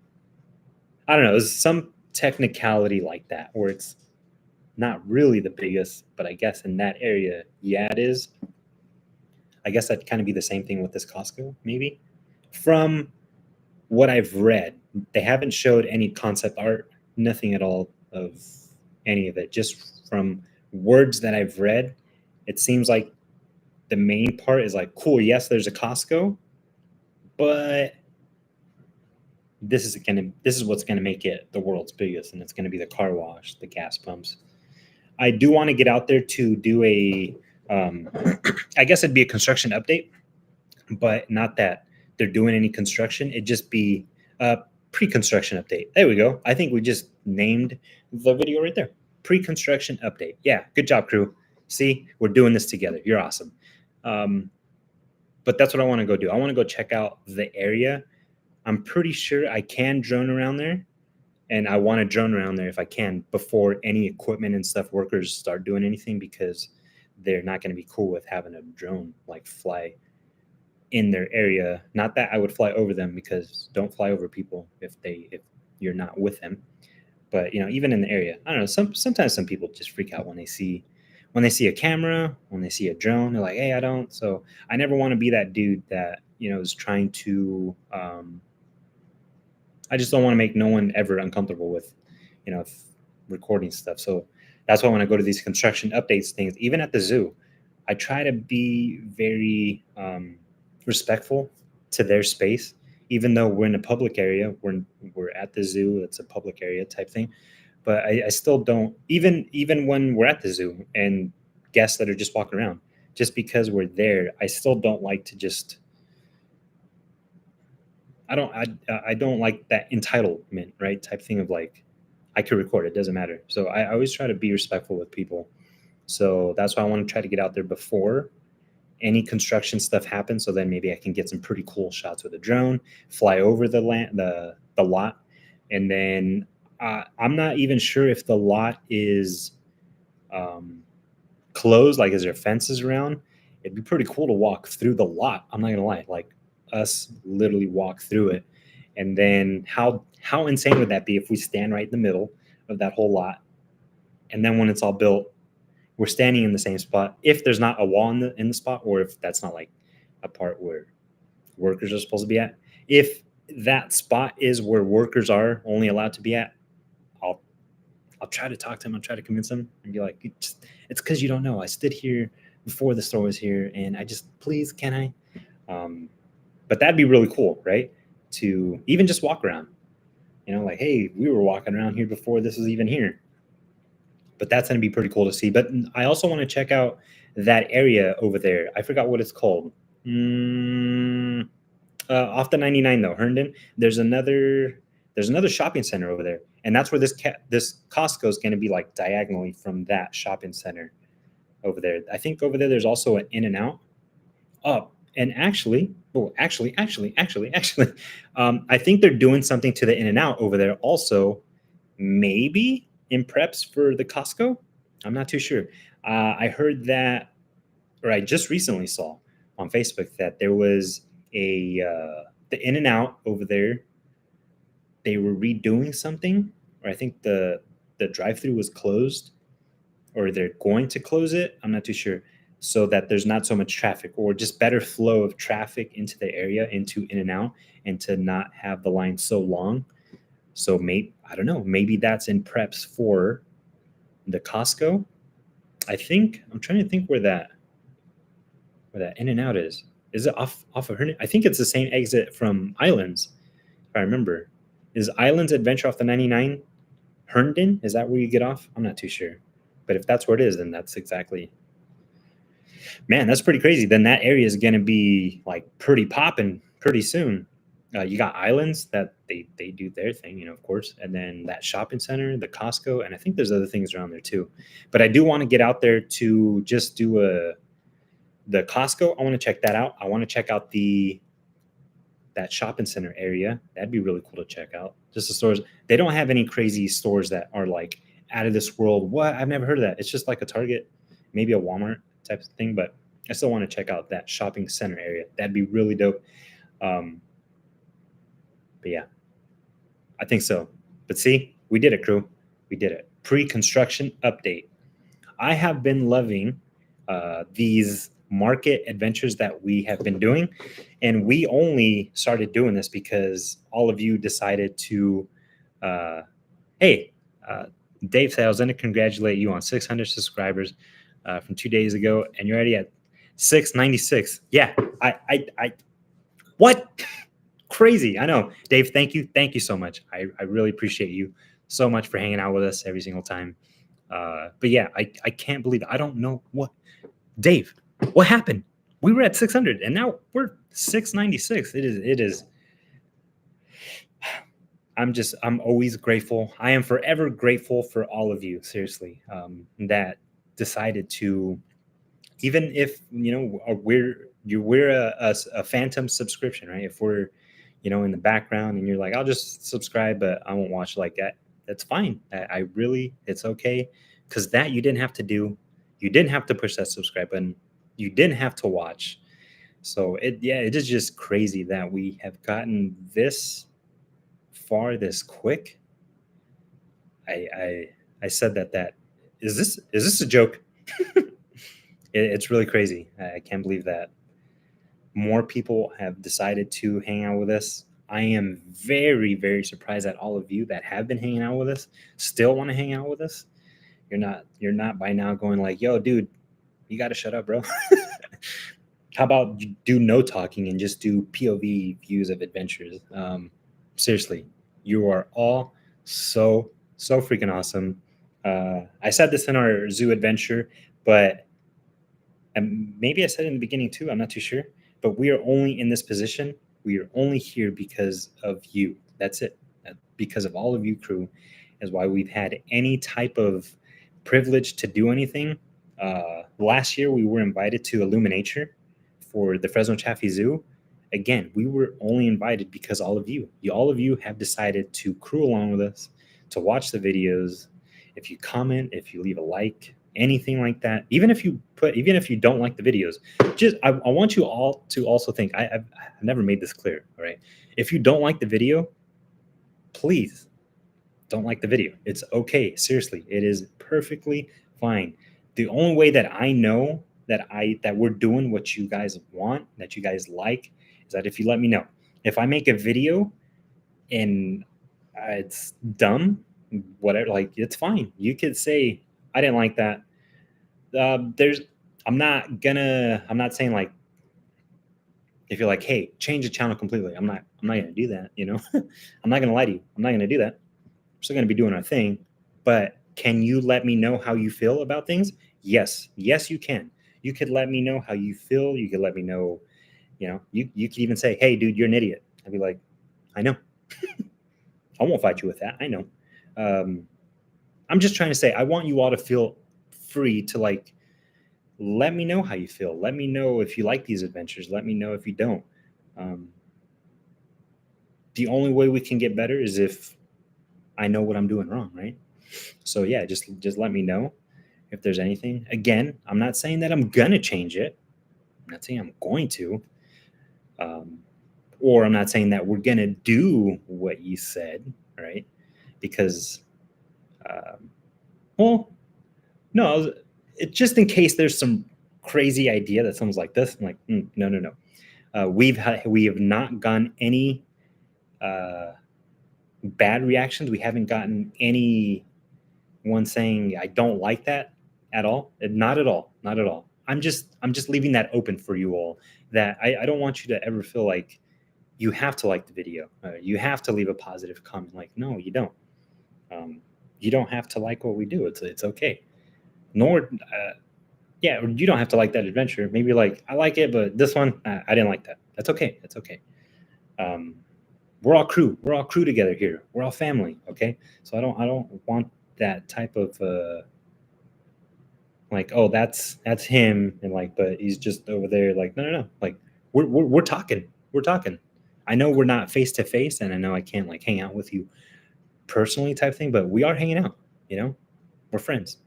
I don't know, it's some technicality like that where it's not really the biggest, but I guess in that area, yeah, it is. I guess that'd kind of be the same thing with this Costco, maybe. From what I've read, they haven't showed any concept art, nothing at all of any of it. Just from words that I've read, it seems like the main part is like, cool, yes, there's a Costco, but this is what's gonna make it the world's biggest, and it's gonna be the car wash, the gas pumps. I do want to get out there to do um, I guess it'd be a construction update, but not that they're doing any construction. It'd just be a pre-construction update. There we go. I think we just named the video right there. Pre-construction update. Yeah, good job, crew. See, we're doing this together. You're awesome. Um, but that's what I want to go do. I want to go check out the area. I'm pretty sure I can drone around there, and I want to drone around there if I can before any equipment and stuff workers start doing anything, because they're not going to be cool with having a drone like fly in their area. Not that I would fly over them, because don't fly over people if you're not with them. But even in the area, I don't know. Sometimes some people just freak out when they see a camera, when they see a drone. They're like, "Hey, I don't." So I never want to be that dude that is trying to. I just don't want to make no one ever uncomfortable with, recording stuff. So that's why when I go to these construction updates things, even at the zoo, I try to be very respectful to their space, even though we're in a public area. We're at the zoo. It's a public area type thing. But I still don't, even when we're at the zoo and guests that are just walking around, just because we're there, I still don't like to just. I don't like that entitlement, right, type thing of like, I could record, it doesn't matter. So I always try to be respectful with people. So that's why I want to try to get out there before any construction stuff happens, so then maybe I can get some pretty cool shots with a drone, fly over the lot. And then I'm not even sure if the lot is closed, like is there fences around. It'd be pretty cool to walk through the lot, I'm not gonna lie, like us literally walk through it. And then how insane would that be if we stand right in the middle of that whole lot, and then when it's all built, we're standing in the same spot, if there's not a wall in the spot, or if that's not like a part where workers are supposed to be at. If that spot is where workers are only allowed to be at, i'll I'll try to talk to him. I'll try to convince him and be like, it's because you don't know. I stood here before the store was here, and I just, please, can I? But that'd be really cool, right? To even just walk around, like, hey, we were walking around here before this was even here. But that's going to be pretty cool to see. But I also want to check out that area over there. I forgot what it's called. Off the 99 though, Herndon. There's another shopping center over there, and that's where this Costco is going to be, like diagonally from that shopping center over there. I think over there there's also an In-N-Out. Oh, and actually, I think they're doing something to the In-N-Out over there also, maybe in preps for the Costco. I'm not too sure. I heard that, or I just recently saw on Facebook that there was the In and Out over there, they were redoing something, or I think the drive-through was closed, or they're going to close it. I'm not too sure. So that there's not so much traffic, or just better flow of traffic into the area, into In and Out, and to not have the line so long. So maybe, I don't know, maybe that's in preps for the Costco. I think I'm trying to think where that In and Out is. Is it off of Herndon? I think it's the same exit from Islands, if I remember. Is Islands Adventure off the 99 Herndon? Is that where you get off? I'm not too sure. But if that's where it is, then that's exactly, man, that's pretty crazy. Then that area is going to be like pretty popping pretty soon. You got Islands that they do their thing, of course, and then that shopping center, the Costco, and I think there's other things around there too. But I do want to get out there to just do the Costco. I want to check that out. I want to check out that shopping center area. That'd be really cool to check out. Just the stores. They don't have any crazy stores that are like out of this world. What? I've never heard of that. It's just like a Target, maybe a Walmart type of thing. But I still want to check out that shopping center area. That'd be really dope. But yeah, I think so. But see, we did it, crew. We did it. Pre-construction update. I have been loving these market adventures that we have been doing. And we only started doing this because all of you decided to, hey, Dave said I was going to congratulate you on 600 subscribers from 2 days ago, and you're already at 696. Yeah, I what? Crazy. I know. Dave, thank you. Thank you so much. I really appreciate you so much for hanging out with us every single time. But yeah, I can't believe it. I don't know what, Dave, what happened? We were at 600 and now we're 696. It is. I'm always grateful. I am forever grateful for all of you, seriously, that decided to, even if, we're a phantom subscription, right? If we're, in the background and you're like, I'll just subscribe, but I won't watch like that. That's fine. I really, it's okay. Cause that you didn't have to do. You didn't have to push that subscribe button. You didn't have to watch. So it is just crazy that we have gotten this far this quick. I said that is this a joke? It's really crazy. I can't believe that more people have decided to hang out with us. I am very, very surprised at all of you that have been hanging out with us, still want to hang out with us. You're not by now going like, yo, dude, you got to shut up, bro. How about you do no talking and just do POV views of adventures? Seriously, you are all so freaking awesome. I said this in our zoo adventure, but maybe I said it in the beginning too. I'm not too sure. But we are only in this position. We are only here because of you. That's it. Because of all of you, crew, is why we've had any type of privilege to do anything. Last year, we were invited to Illuminature for the Fresno Chaffee Zoo. Again, we were only invited because all of you have decided to crew along with us, to watch the videos. If you comment, if you leave a like, anything like that, even if you don't like the videos, just I want you all to also think, I've never made this clear. All right, if you don't like the video, please don't like the video. It's okay. Seriously, it is perfectly fine. The only way that I know that we're doing what you guys want, that you guys like, is that if you let me know. If I make a video and it's dumb, whatever, like, it's fine. You could say I didn't like that. I'm not saying like, if you're like, hey, change the channel completely. I'm not gonna do that. I'm not gonna lie to you. I'm not gonna do that. We're still gonna be doing our thing. But can you let me know how you feel about things? Yes, you can. You could let me know how you feel. You could let me know. You could even say, hey, dude, you're an idiot. I'd be like, I know. I won't fight you with that. I know. I'm just trying to say, I want you all to feel free to like, let me know how you feel. Let me know if you like these adventures. Let me know if you don't. The only way we can get better is if I know what I'm doing wrong, right? So yeah, just let me know if there's anything. Again, I'm not saying that I'm gonna change it. I'm not saying I'm going to. or I'm not saying that we're gonna do what you said, right? Because, um, well, no, just in case there's some crazy idea that sounds like this. I'm like, no, no, no. We have not gotten any uh, bad reactions. We haven't gotten anyone saying I don't like that at all. Not at all. Not at all. I'm just leaving that open for you all. That I don't want you to ever feel like you have to like the video. You have to leave a positive comment. Like, no, you don't. Um, you don't have to like what we do. It's okay. Nor, yeah, you don't have to like that adventure. Maybe like I like it, but this one I didn't like that. That's okay. That's okay. Um, we're all crew. We're all crew together here. We're all family. Okay. So I don't want that type of like, oh, that's him, and like, but he's just over there. Like, no, no, no. Like, we're talking. We're talking. I know we're not face to face, and I know I can't like hang out with you personally, type thing. But we are hanging out. You know, we're friends.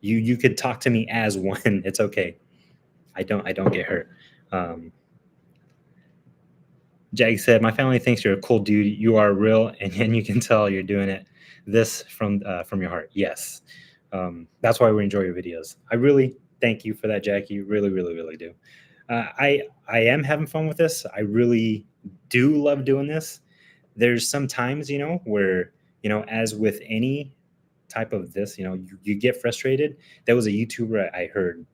You could talk to me as one. It's okay. I don't get hurt. Um, Jag said, "My family thinks you're a cool dude. You are real, and you can tell you're doing it this from your heart." Yes, that's why we enjoy your videos. I really thank you for that, Jackie. Really, really, really do. I am having fun with this. I really do love doing this. There's some times, where as with any type of this, you get frustrated. There was a YouTuber I heard,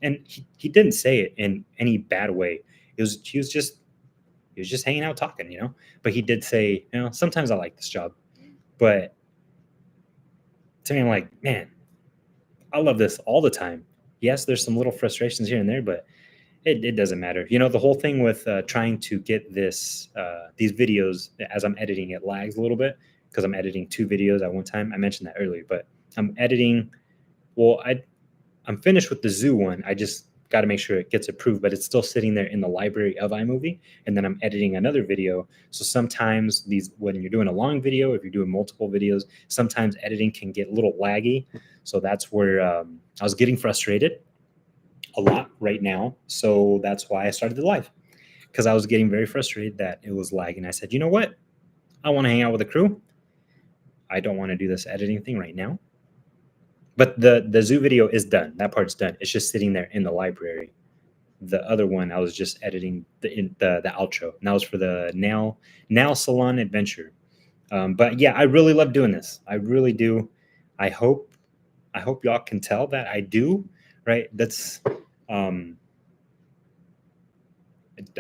and he didn't say it in any bad way. He was just hanging out talking, but he did say, sometimes I like this job, but to me, I'm like, man, I love this all the time. Yes, there's some little frustrations here and there, but it doesn't matter. The whole thing with trying to get these videos, as I'm editing, it lags a little bit because I'm editing two videos at one time. I mentioned that earlier, but I'm editing. Well, I'm finished with the zoo one. I just got to make sure it gets approved, but it's still sitting there in the library of iMovie. And then I'm editing another video. So sometimes when you're doing a long video, if you're doing multiple videos, sometimes editing can get a little laggy. So that's where I was getting frustrated a lot right now. So that's why I started the live, because I was getting very frustrated that it was lagging. I said, you know what? I want to hang out with the crew. I don't want to do this editing thing right now. But the zoo video is done. That part's done. It's just sitting there in the library. The other one, I was just editing the outro. And that was for the nail salon adventure. But yeah, I really love doing this. I really do. I hope y'all can tell that I do. Right? That's I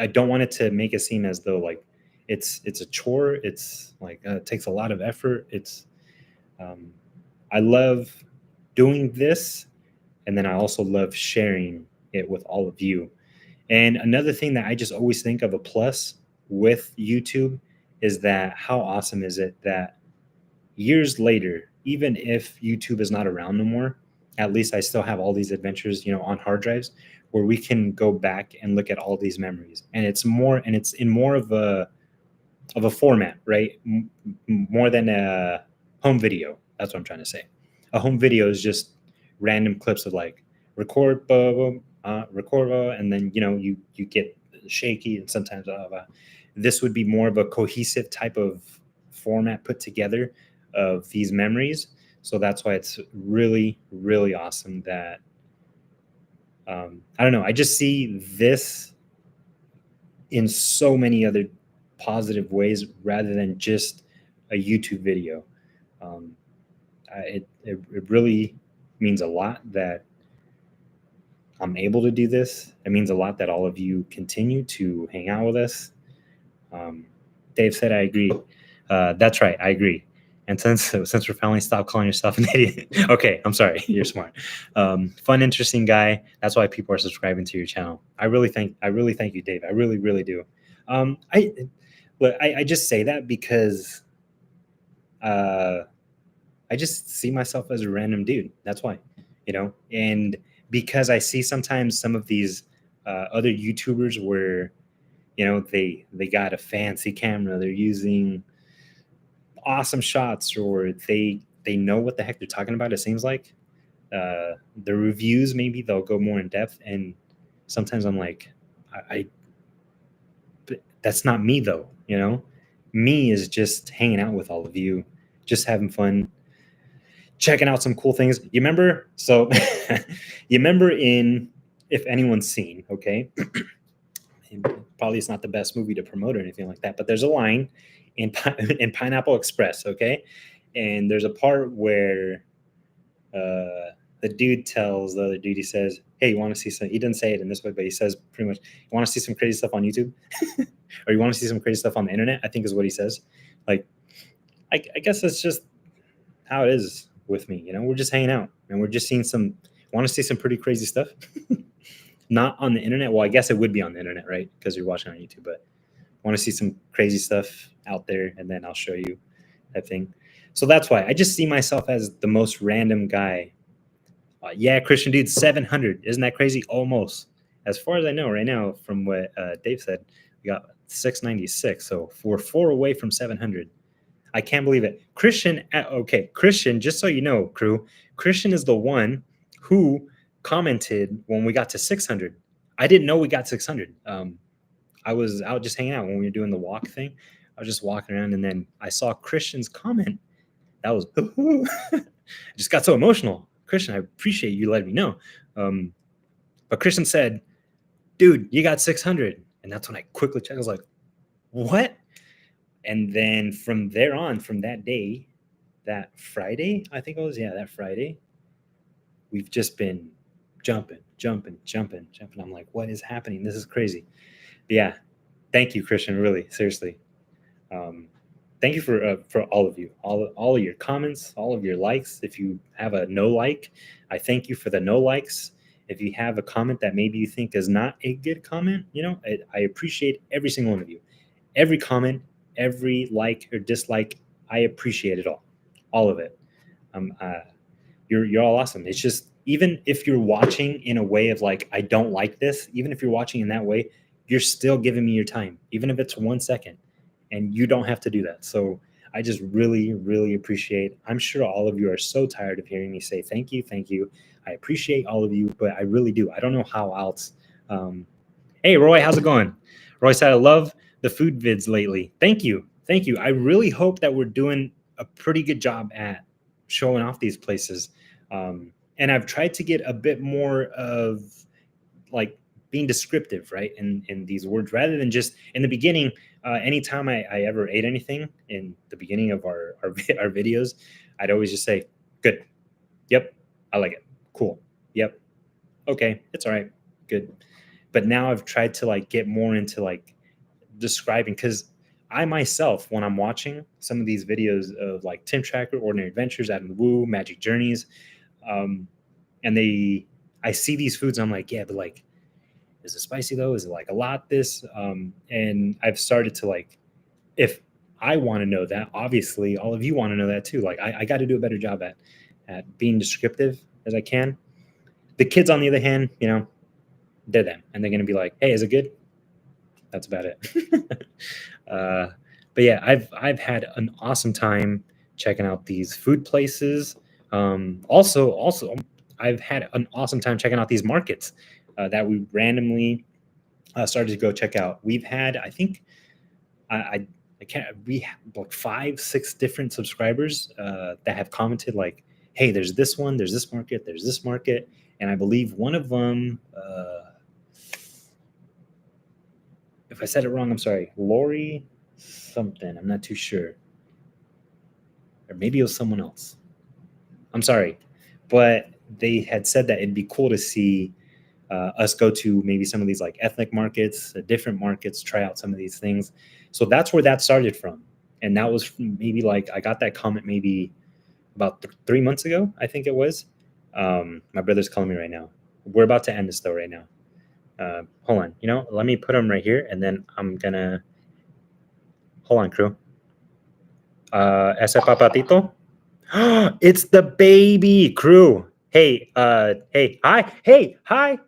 don't want it to make it seem as though like it's a chore. It's like it takes a lot of effort. Um, I love doing this, and then I also love sharing it with all of you. And another thing that I just always think of a plus with YouTube is that how awesome is it that years later, even if YouTube is not around no more, at least I still have all these adventures, on hard drives where we can go back and look at all these memories. And it's in more of a format, right? More than a home video. That's what I'm trying to say. A home video is just random clips of like record, record, and then you get shaky and sometimes. This would be more of a cohesive type of format put together of these memories. So that's why it's really, really awesome that I don't know. I just see this in so many other positive ways rather than just a YouTube video. Um, it really means a lot that I'm able to do this. It means a lot that all of you continue to hang out with us. Dave said, I agree. That's right. I agree. And since we're finally stopped calling yourself an idiot, okay, I'm sorry. You're smart. Fun, interesting guy. That's why people are subscribing to your channel. I really thank you, Dave. I really, really do. I just say that because I just see myself as a random dude. That's why, and because I see sometimes some of these other YouTubers where, they got a fancy camera, they're using awesome shots, or they know what the heck they're talking about. It seems like the reviews, maybe they'll go more in depth, and sometimes I'm like, I That's not me though, you know? Me is just hanging out with all of you, just having fun, checking out some cool things. You remember? So, you remember in If Anyone's Seen, okay? Probably it's not the best movie to promote or anything like that, but there's a line in in Pineapple Express, okay? And there's a part where the dude tells the other dude, he says, "Hey, you want to see some?" He didn't say it in this way, but he says pretty much, "You want to see some crazy stuff on YouTube, or you want to see some crazy stuff on the internet?" I think is what he says. Like, I guess that's just how it is with me. You know, we're just hanging out and we're just seeing some. Want to see some pretty crazy stuff? Not on the internet. Well, I guess it would be on the internet, right? Because you're watching on YouTube. But want to see some crazy stuff out there, and then I'll show you that thing. So that's why I just see myself as the most random guy. Yeah, Christian dude, 700. Isn't that crazy? Almost. As far as I know right now, from what Dave said, we got 696. So we're 4 away from 700. I can't believe it. Christian, okay, Christian, just so you know, crew, Christian is the one who commented when we got to 600. I didn't know we got 600. I was out just hanging out when we were doing the walk thing. I was just walking around, and then I saw Christian's comment. That was, I just got so emotional. Christian, I appreciate you letting me know. But Christian said, "Dude, you got 600." And that's when I quickly checked. I was like, "What?" And then from there on, from that day, that Friday, I think it was, yeah, that Friday, we've just been jumping, jumping, jumping, jumping. I'm like, what is happening? This is crazy. But yeah, thank you, Christian. Really, seriously. Um, Thank you for all of you, all of your comments, all of your likes. If you have a no like, I thank you for the no likes. If you have a comment that maybe you think is not a good comment, you know, I appreciate every single one of you. Every comment, every like or dislike, I appreciate it all of it. Um, uh, you're all awesome. It's just, even if you're watching in a way of like, I don't like this, even if you're watching in that way, you're still giving me your time, even if it's 1 second, and you don't have to do that. So I just really, really appreciate. I'm sure all of you are so tired of hearing me say thank you, thank you. I appreciate all of you, but I really do. I don't know how else. Um, Hey, Roy, how's it going? Roy said, I love the food vids lately. Thank you. Thank you. I really hope that we're doing a pretty good job at showing off these places. And I've tried to get a bit more of like being descriptive, right? In these words, rather than just in the beginning, anytime I ever ate anything in the beginning of our videos, I'd always just say, good. Yep. I like it. Cool. Yep. Okay. It's all right. Good. But now I've tried to like get more into like describing, because I myself, when I'm watching some of these videos of like Tim Tracker, Ordinary Adventures, Adam Wu, Magic Journeys, um, and I see these foods, and I'm like, yeah, but like, is it spicy though? Is it like a lot this? And I've started to like, if I want to know that, obviously all of you want to know that too. Like I got to do a better job at being descriptive as I can. The kids, on the other hand, you know, they're them, and they're going to be like, hey, is it good? That's about it. uh, but yeah, I've had an awesome time checking out these food places. Also, I've had an awesome time checking out these markets that we randomly started to go check out. We've had, I think, I can't. We have like 5, 6 different subscribers that have commented like, "Hey, there's this one, there's this market, there's this market," and I believe one of them. If I said it wrong, I'm sorry. Lori something. I'm not too sure. Or maybe it was someone else. I'm sorry. But they had said that it'd be cool to see us go to maybe some of these like ethnic markets, different markets, try out some of these things. So that's where that started from. And that was maybe like, I got that comment maybe about 3 months ago, I think it was. My brother's calling me right now. We're about to end this though right now. Hold on. You know, let me put them right here, and then I'm gonna. Hold on, crew. Ese papatito. It's the baby, crew. Hey, hi, hey, hi.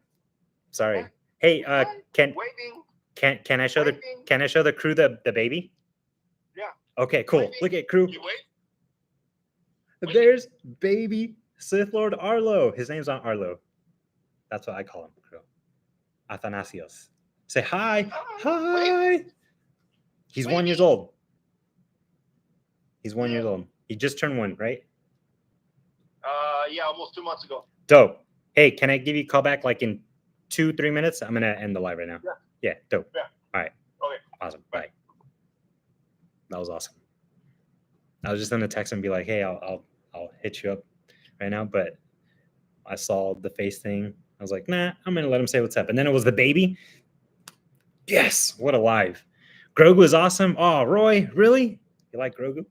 Sorry. Hey, can Waiting, can I show the waiting. can I show the crew the baby? Yeah. Okay, cool. Waiting. Look at crew. You wait. Waiting. There's baby Sith Lord Arlo. His name's not Arlo. That's what I call him, crew. Athanasios. Say hi. Wait. Hi. He's What do you 1 years mean? old. He's 1 years old. He just turned 1, right? Yeah, almost 2 months ago. Dope. Hey, can I give you a call back like in 2-3 minutes? I'm gonna end the live right now. Yeah. Yeah, dope. Yeah. All right. Okay. Awesome. Bye. Bye. That was awesome. I was just gonna text him and be like, hey, I'll hit you up right now, but I saw the face thing. I was like, nah, I'm gonna let him say what's up. And then it was the baby. Yes, what a live. Grogu is awesome. Oh, Roy, really? You like Grogu?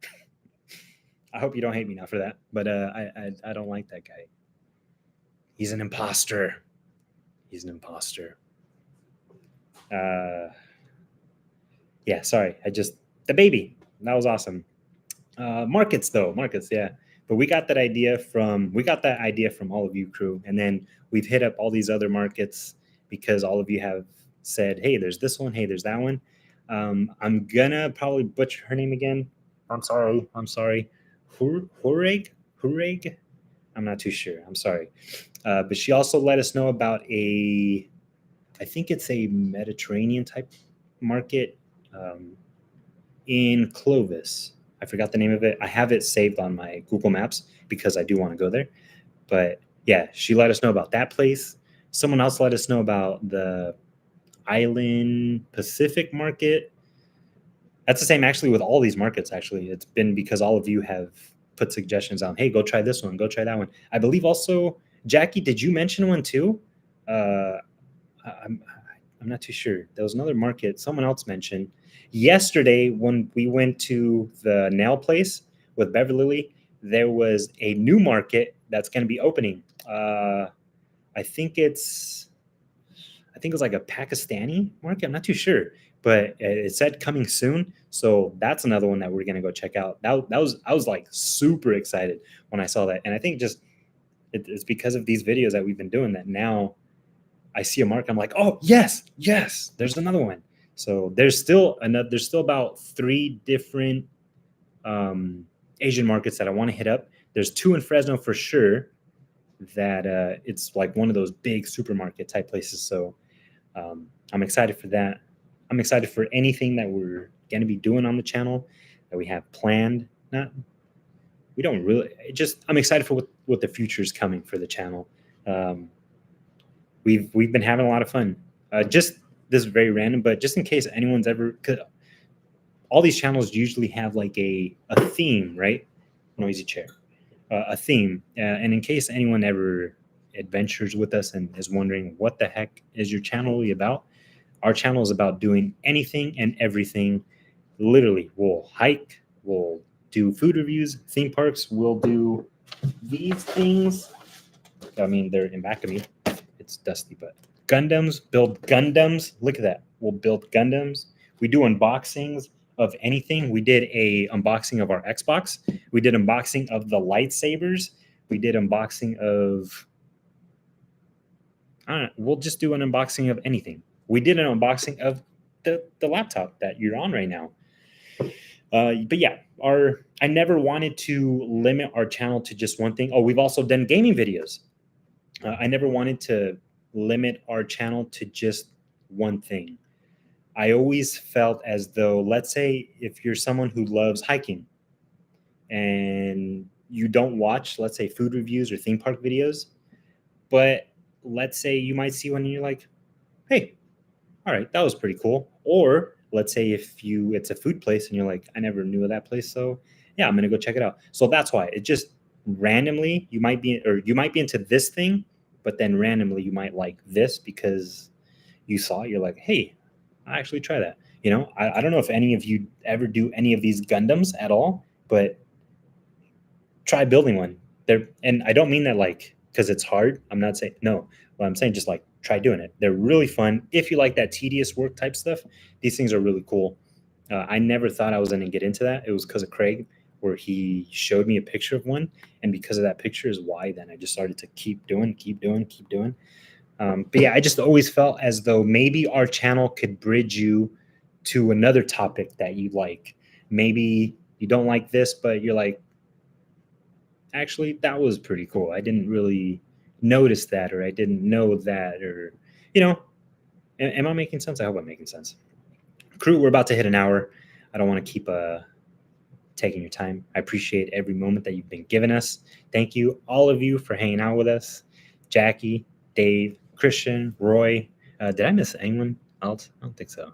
I hope you don't hate me now for that, but I don't like that guy. He's an imposter. He's an imposter. Yeah, sorry. The baby. That was awesome. Markets, yeah. But we got that idea from all of you, crew, and then we've hit up all these other markets because all of you have said, hey, there's this one, hey, there's that one. I'm gonna probably butcher her name again. I'm sorry. Hureg? I'm not too sure. I'm sorry. But she also let us know about I think it's a Mediterranean type market in Clovis. I forgot the name of it. I have it saved on my Google Maps because I do want to go there. But yeah, she let us know about that place. Someone else let us know about the Island Pacific Market. That's the same actually with all these markets, actually. It's been because all of you have put suggestions on, hey, go try this one, go try that one. I believe also, Jackie, did you mention one too? I'm not too sure. There was another market someone else mentioned. Yesterday, when we went to the nail place with Beverly Lily, there was a new market that's going to be opening. I think it's like a Pakistani market. I'm not too sure, but it said coming soon. So that's another one that we're going to go check out. I was like super excited when I saw that. And I think just it's because of these videos that we've been doing that now I see a market. I'm like, oh, yes, there's another one. So there's still about 3 different Asian markets that I want to hit up. There's 2 in Fresno for sure that it's like one of those big supermarket type places. So I'm excited for that. I'm excited for anything that we're going to be doing on the channel that we have planned. I'm excited for what the future is coming for the channel. We've been having a lot of fun. Just this is very random, but just in case anyone's ever, cause all these channels usually have like a theme, right? Noisy chair, a theme. And in case anyone ever adventures with us and is wondering what the heck is your channel really about, our channel is about doing anything and everything. Literally, we'll hike, we'll do food reviews, theme parks, we'll do these things. I mean, they're in back of me. It's dusty, but Gundams, build Gundams. Look at that. We'll build Gundams. We do unboxings of anything. We did a unboxing of our Xbox. We did unboxing of the lightsabers. We did unboxing of, I don't know, we'll just do an unboxing of anything. We did an unboxing of the laptop that you're on right now. But yeah, I never wanted to limit our channel to just one thing. Oh, we've also done gaming videos. I never wanted to limit our channel to just one thing. I always felt as though, let's say if you're someone who loves hiking and you don't watch, let's say, food reviews or theme park videos, but let's say you might see one and you're like, hey, all right, that was pretty cool. Or let's say it's a food place and you're like, I never knew of that place, so yeah, I'm gonna go check it out. So that's why it just randomly you might be into this thing, but then randomly you might like this because you saw it, you're like, hey, I actually try that. I don't know if any of you ever do any of these Gundams at all, but try building one. And I don't mean that like because it's hard. I'm not saying no. Well, I'm saying just like try doing it. They're really fun. If you like that tedious work type stuff, these things are really cool. I never thought I was going to get into that. It was because of Craig, where he showed me a picture of one, and because of that picture is why then I just started to keep doing. But yeah, I just always felt as though maybe our channel could bridge you to another topic that you like. Maybe you don't like this, but you're like, actually, that was pretty cool. I didn't really notice that, or I didn't know that, or, am I making sense? I hope I'm making sense. Crew, we're about to hit an hour. I don't want to keep taking your time. I appreciate every moment that you've been giving us. Thank you, all of you, for hanging out with us. Jackie, Dave, Christian, Roy. Did I miss anyone else? I don't think so.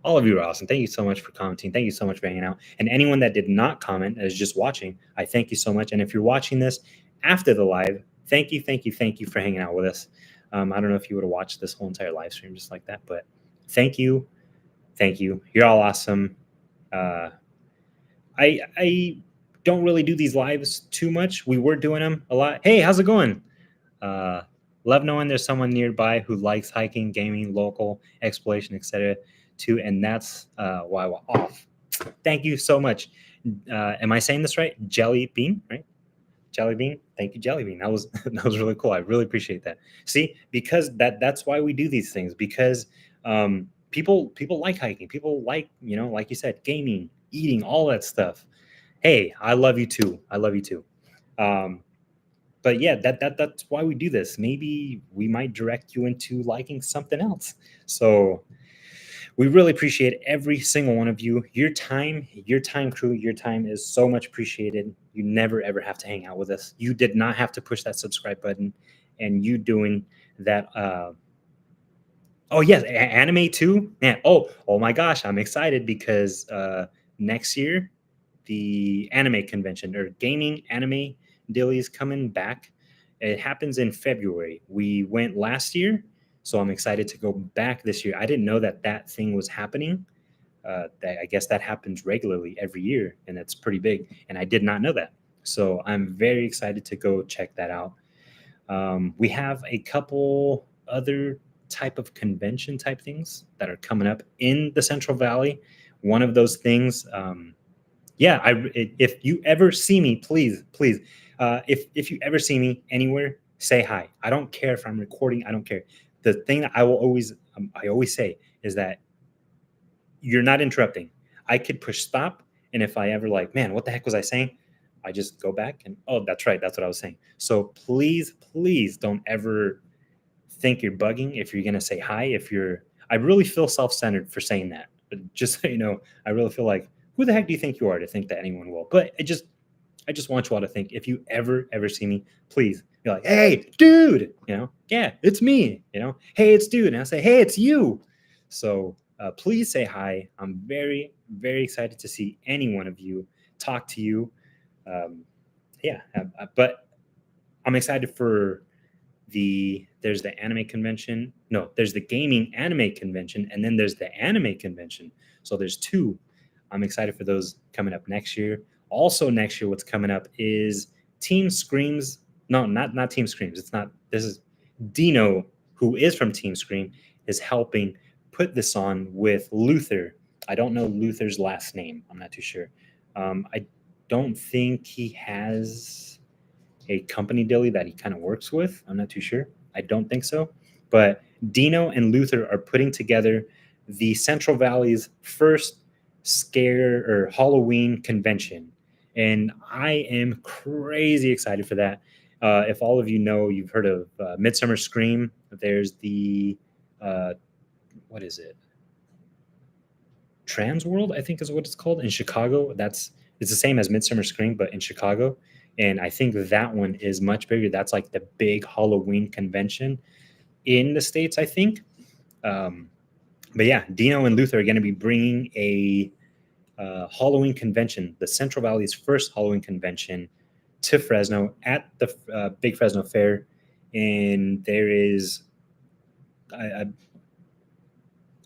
All of you are awesome. Thank you so much for commenting. Thank you so much for hanging out. And anyone that did not comment, is just watching, I thank you so much. And if you're watching this after the live, thank you for hanging out with us. I don't know if you would have watched this whole entire live stream just like that, but thank you. Thank you. You're all awesome. I don't really do these lives too much. We were doing them a lot. Hey, how's it going? Love knowing there's someone nearby who likes hiking, gaming, local exploration, etc. too, and that's why we're off. Thank you so much. Am I saying this right? Jelly Bean, right? Jelly Bean. Thank you, Jelly Bean. That was that was really cool. I really appreciate that. See, because that's why we do these things, because people like hiking. People like, like you said, gaming, eating, all that stuff. Hey, I love you too. I love you too. But yeah, that's why we do this. Maybe we might direct you into liking something else. So we really appreciate every single one of you. Your time, crew, your time is so much appreciated. You never ever have to hang out with us. You did not have to push that subscribe button, and you doing that. Oh yes, anime too, man. Oh my gosh, I'm excited because next year the anime convention or gaming anime daily is coming back. It happens in February. We went last year, so I'm excited to go back this year. I didn't know that thing was happening. I guess that happens regularly every year, and that's pretty big. And I did not know that, so I'm very excited to go check that out. We have a couple other type of convention type things that are coming up in the Central Valley. One of those things, if you ever see me, please, if you ever see me anywhere, say hi. I don't care if I'm recording. I don't care. The thing that I always say is that you're not interrupting. I could push stop, and if I ever like, man, what the heck was I saying? I just go back and, oh, that's right. That's what I was saying. So please don't ever think you're bugging if you're going to say hi. I really feel self-centered for saying that. But just so you know, I really feel like, who the heck do you think you are to think that anyone will? But I just want you all to think, if you ever see me, please be like, hey, dude, yeah, it's me, hey, it's dude. And I say, hey, it's you. So please say hi. I'm very, very excited to see any one of you, talk to you. But I'm excited for there's the anime convention. No, there's the gaming anime convention, and then there's the anime convention. So there's two. I'm excited for those coming up next year. Also next year, what's coming up is Team Screams. No, not Team Screams. This is Dino, who is from Team Scream, is helping put this on with Luther. I don't know Luther's last name. I'm not too sure. I don't think he has a company dilly that he kind of works with. I'm not too sure. I don't think so. But Dino and Luther are putting together the Central Valley's first scare or Halloween convention. And I am crazy excited for that. If all of you know, you've heard of Midsummer Scream. There's the, what is it? Trans World, I think is what it's called, in Chicago. It's the same as Midsummer Scream, but in Chicago. And I think that one is much bigger. That's like the big Halloween convention in the States, I think. But yeah, Dino and Luther are going to be bringing a Halloween convention, the Central Valley's first Halloween convention, to Fresno at the Big Fresno Fair. And there is,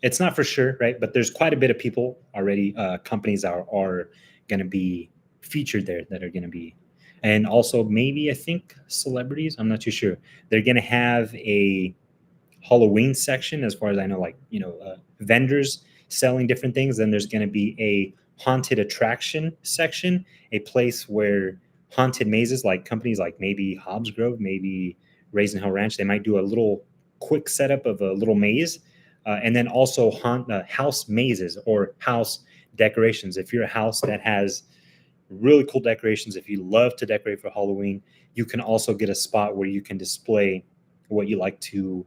it's not for sure, right? But there's quite a bit of people already, companies are going to be featured there that are going to be. And also maybe, I think, celebrities. I'm not too sure. They're going to have a Halloween section, as far as I know, like, vendors selling different things. Then there's going to be a haunted attraction section, a place where haunted mazes, like companies like maybe Hobbs Grove, maybe Raisin Hill Ranch, they might do a little quick setup of a little maze. And then also house mazes or house decorations. If you're a house that has really cool decorations, if you love to decorate for Halloween, you can also get a spot where you can display what you like to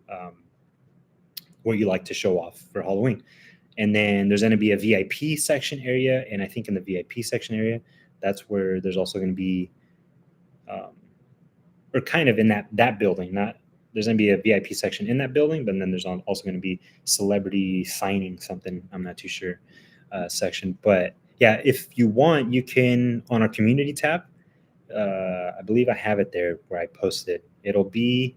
show off for Halloween. And then there's going to be a VIP section area. And I think in the VIP section area, that's where there's also going to be, or kind of in that building, not, there's going to be a VIP section in that building, but then there's also going to be celebrity signing something, I'm not too sure, section. But yeah, if you want, you can, on our community tab, I believe I have it there where I posted it. It'll be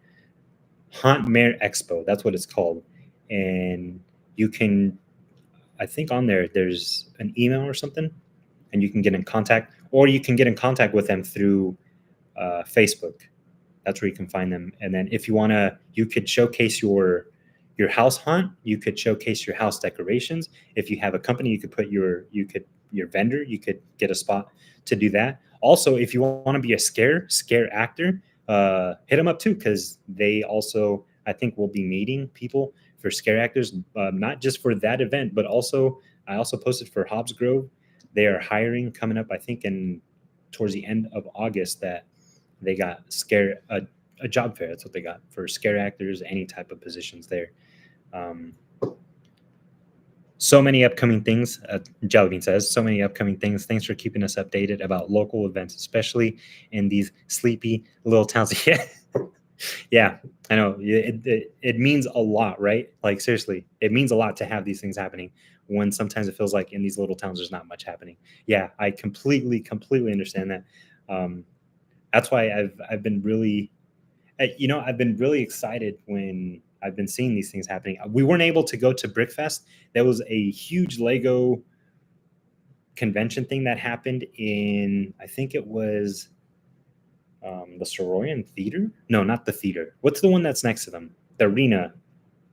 Haunt Mare Expo. That's what it's called. And you can, I think on there's an email or something, and you can get in contact, or you can get in contact with them through Facebook. That's where you can find them. And then if you want to, you could showcase your house haunt. You could showcase your house decorations. If you have a company, you could put your vendor, you could get a spot to do that. Also, if you want to be a scare actor, hit them up too, because they also, I think, will be meeting people for scare actors, not just for that event, but also I also posted for Hobbs Grove. They are hiring coming up, I think, towards the end of August, that they got a job fair. That's what they got for scare actors, any type of positions there. So many upcoming things. Jellybean says, so many upcoming things. Thanks for keeping us updated about local events, especially in these sleepy little towns. Yeah, yeah, I know. It means a lot, right? Like, seriously, it means a lot to have these things happening when sometimes it feels like in these little towns there's not much happening. Yeah, I completely understand that. That's why I've been really, I've been really excited when I've been seeing these things happening. We weren't able to go to Brickfest. There was a huge Lego convention thing that happened in, I think it was the Soroyan Theater. No, not the theater. What's the one that's next to them? The arena.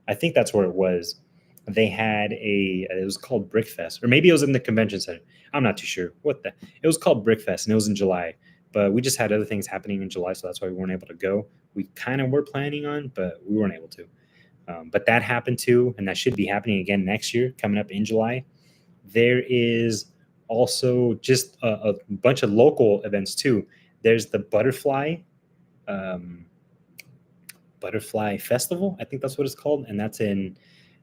I think that's where it was. They had it was called Brickfest, or maybe it was in the convention center. I'm not too sure. It was called Brickfest, and it was in July. But we just had other things happening in July, so that's why we weren't able to go. We kind of were planning on, but we weren't able to. But that happened too, and that should be happening again next year, coming up in July. There is also just a bunch of local events too. There's the Butterfly Festival, I think that's what it's called, and that's in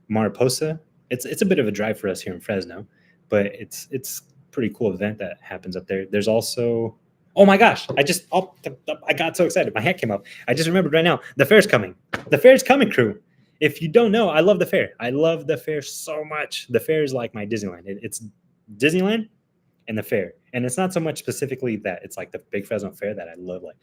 Mariposa. It's a bit of a drive for us here in Fresno, but it's pretty cool event that happens up there. There's also, oh my gosh, I got so excited, my head came up. I just remembered right now, the fair's coming. The fair's coming, crew. If you don't know, I love the fair. I love the fair so much. The fair is like my Disneyland. It's Disneyland and the fair. And it's not so much specifically that it's like the Big Fresno Fair that I love. Like,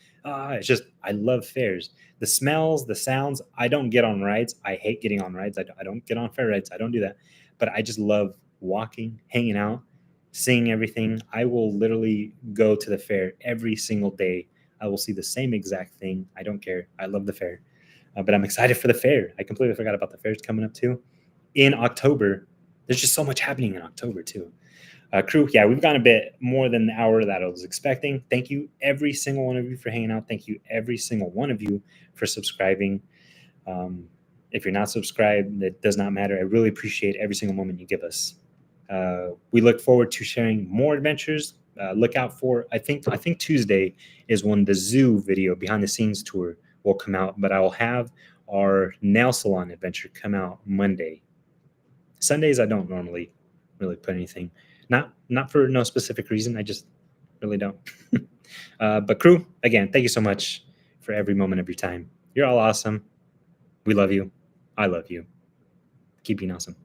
it's just, I love fairs. The smells, the sounds. I don't get on rides. I hate getting on rides. I don't get on fair rides. I don't do that. But I just love walking, hanging out, seeing everything. I will literally go to the fair every single day. I will see the same exact thing. I don't care. I love the fair. But I'm excited for the fair. I completely forgot about the fairs coming up too. In October, there's just so much happening in October too. Crew, yeah, we've gone a bit more than the hour that I was expecting. Thank you, every single one of you, for hanging out. Thank you, every single one of you, for subscribing. If you're not subscribed, it does not matter. I really appreciate every single moment you give us. We look forward to sharing more adventures. Look out for, I think Tuesday is when the zoo video, behind the scenes tour, will come out, but I will have our nail salon adventure come out Monday. Sundays, I don't normally really put anything. Not for no specific reason. I just really don't. But crew, again, thank you so much for every moment of your time. You're all awesome. We love you. I love you. Keep being awesome.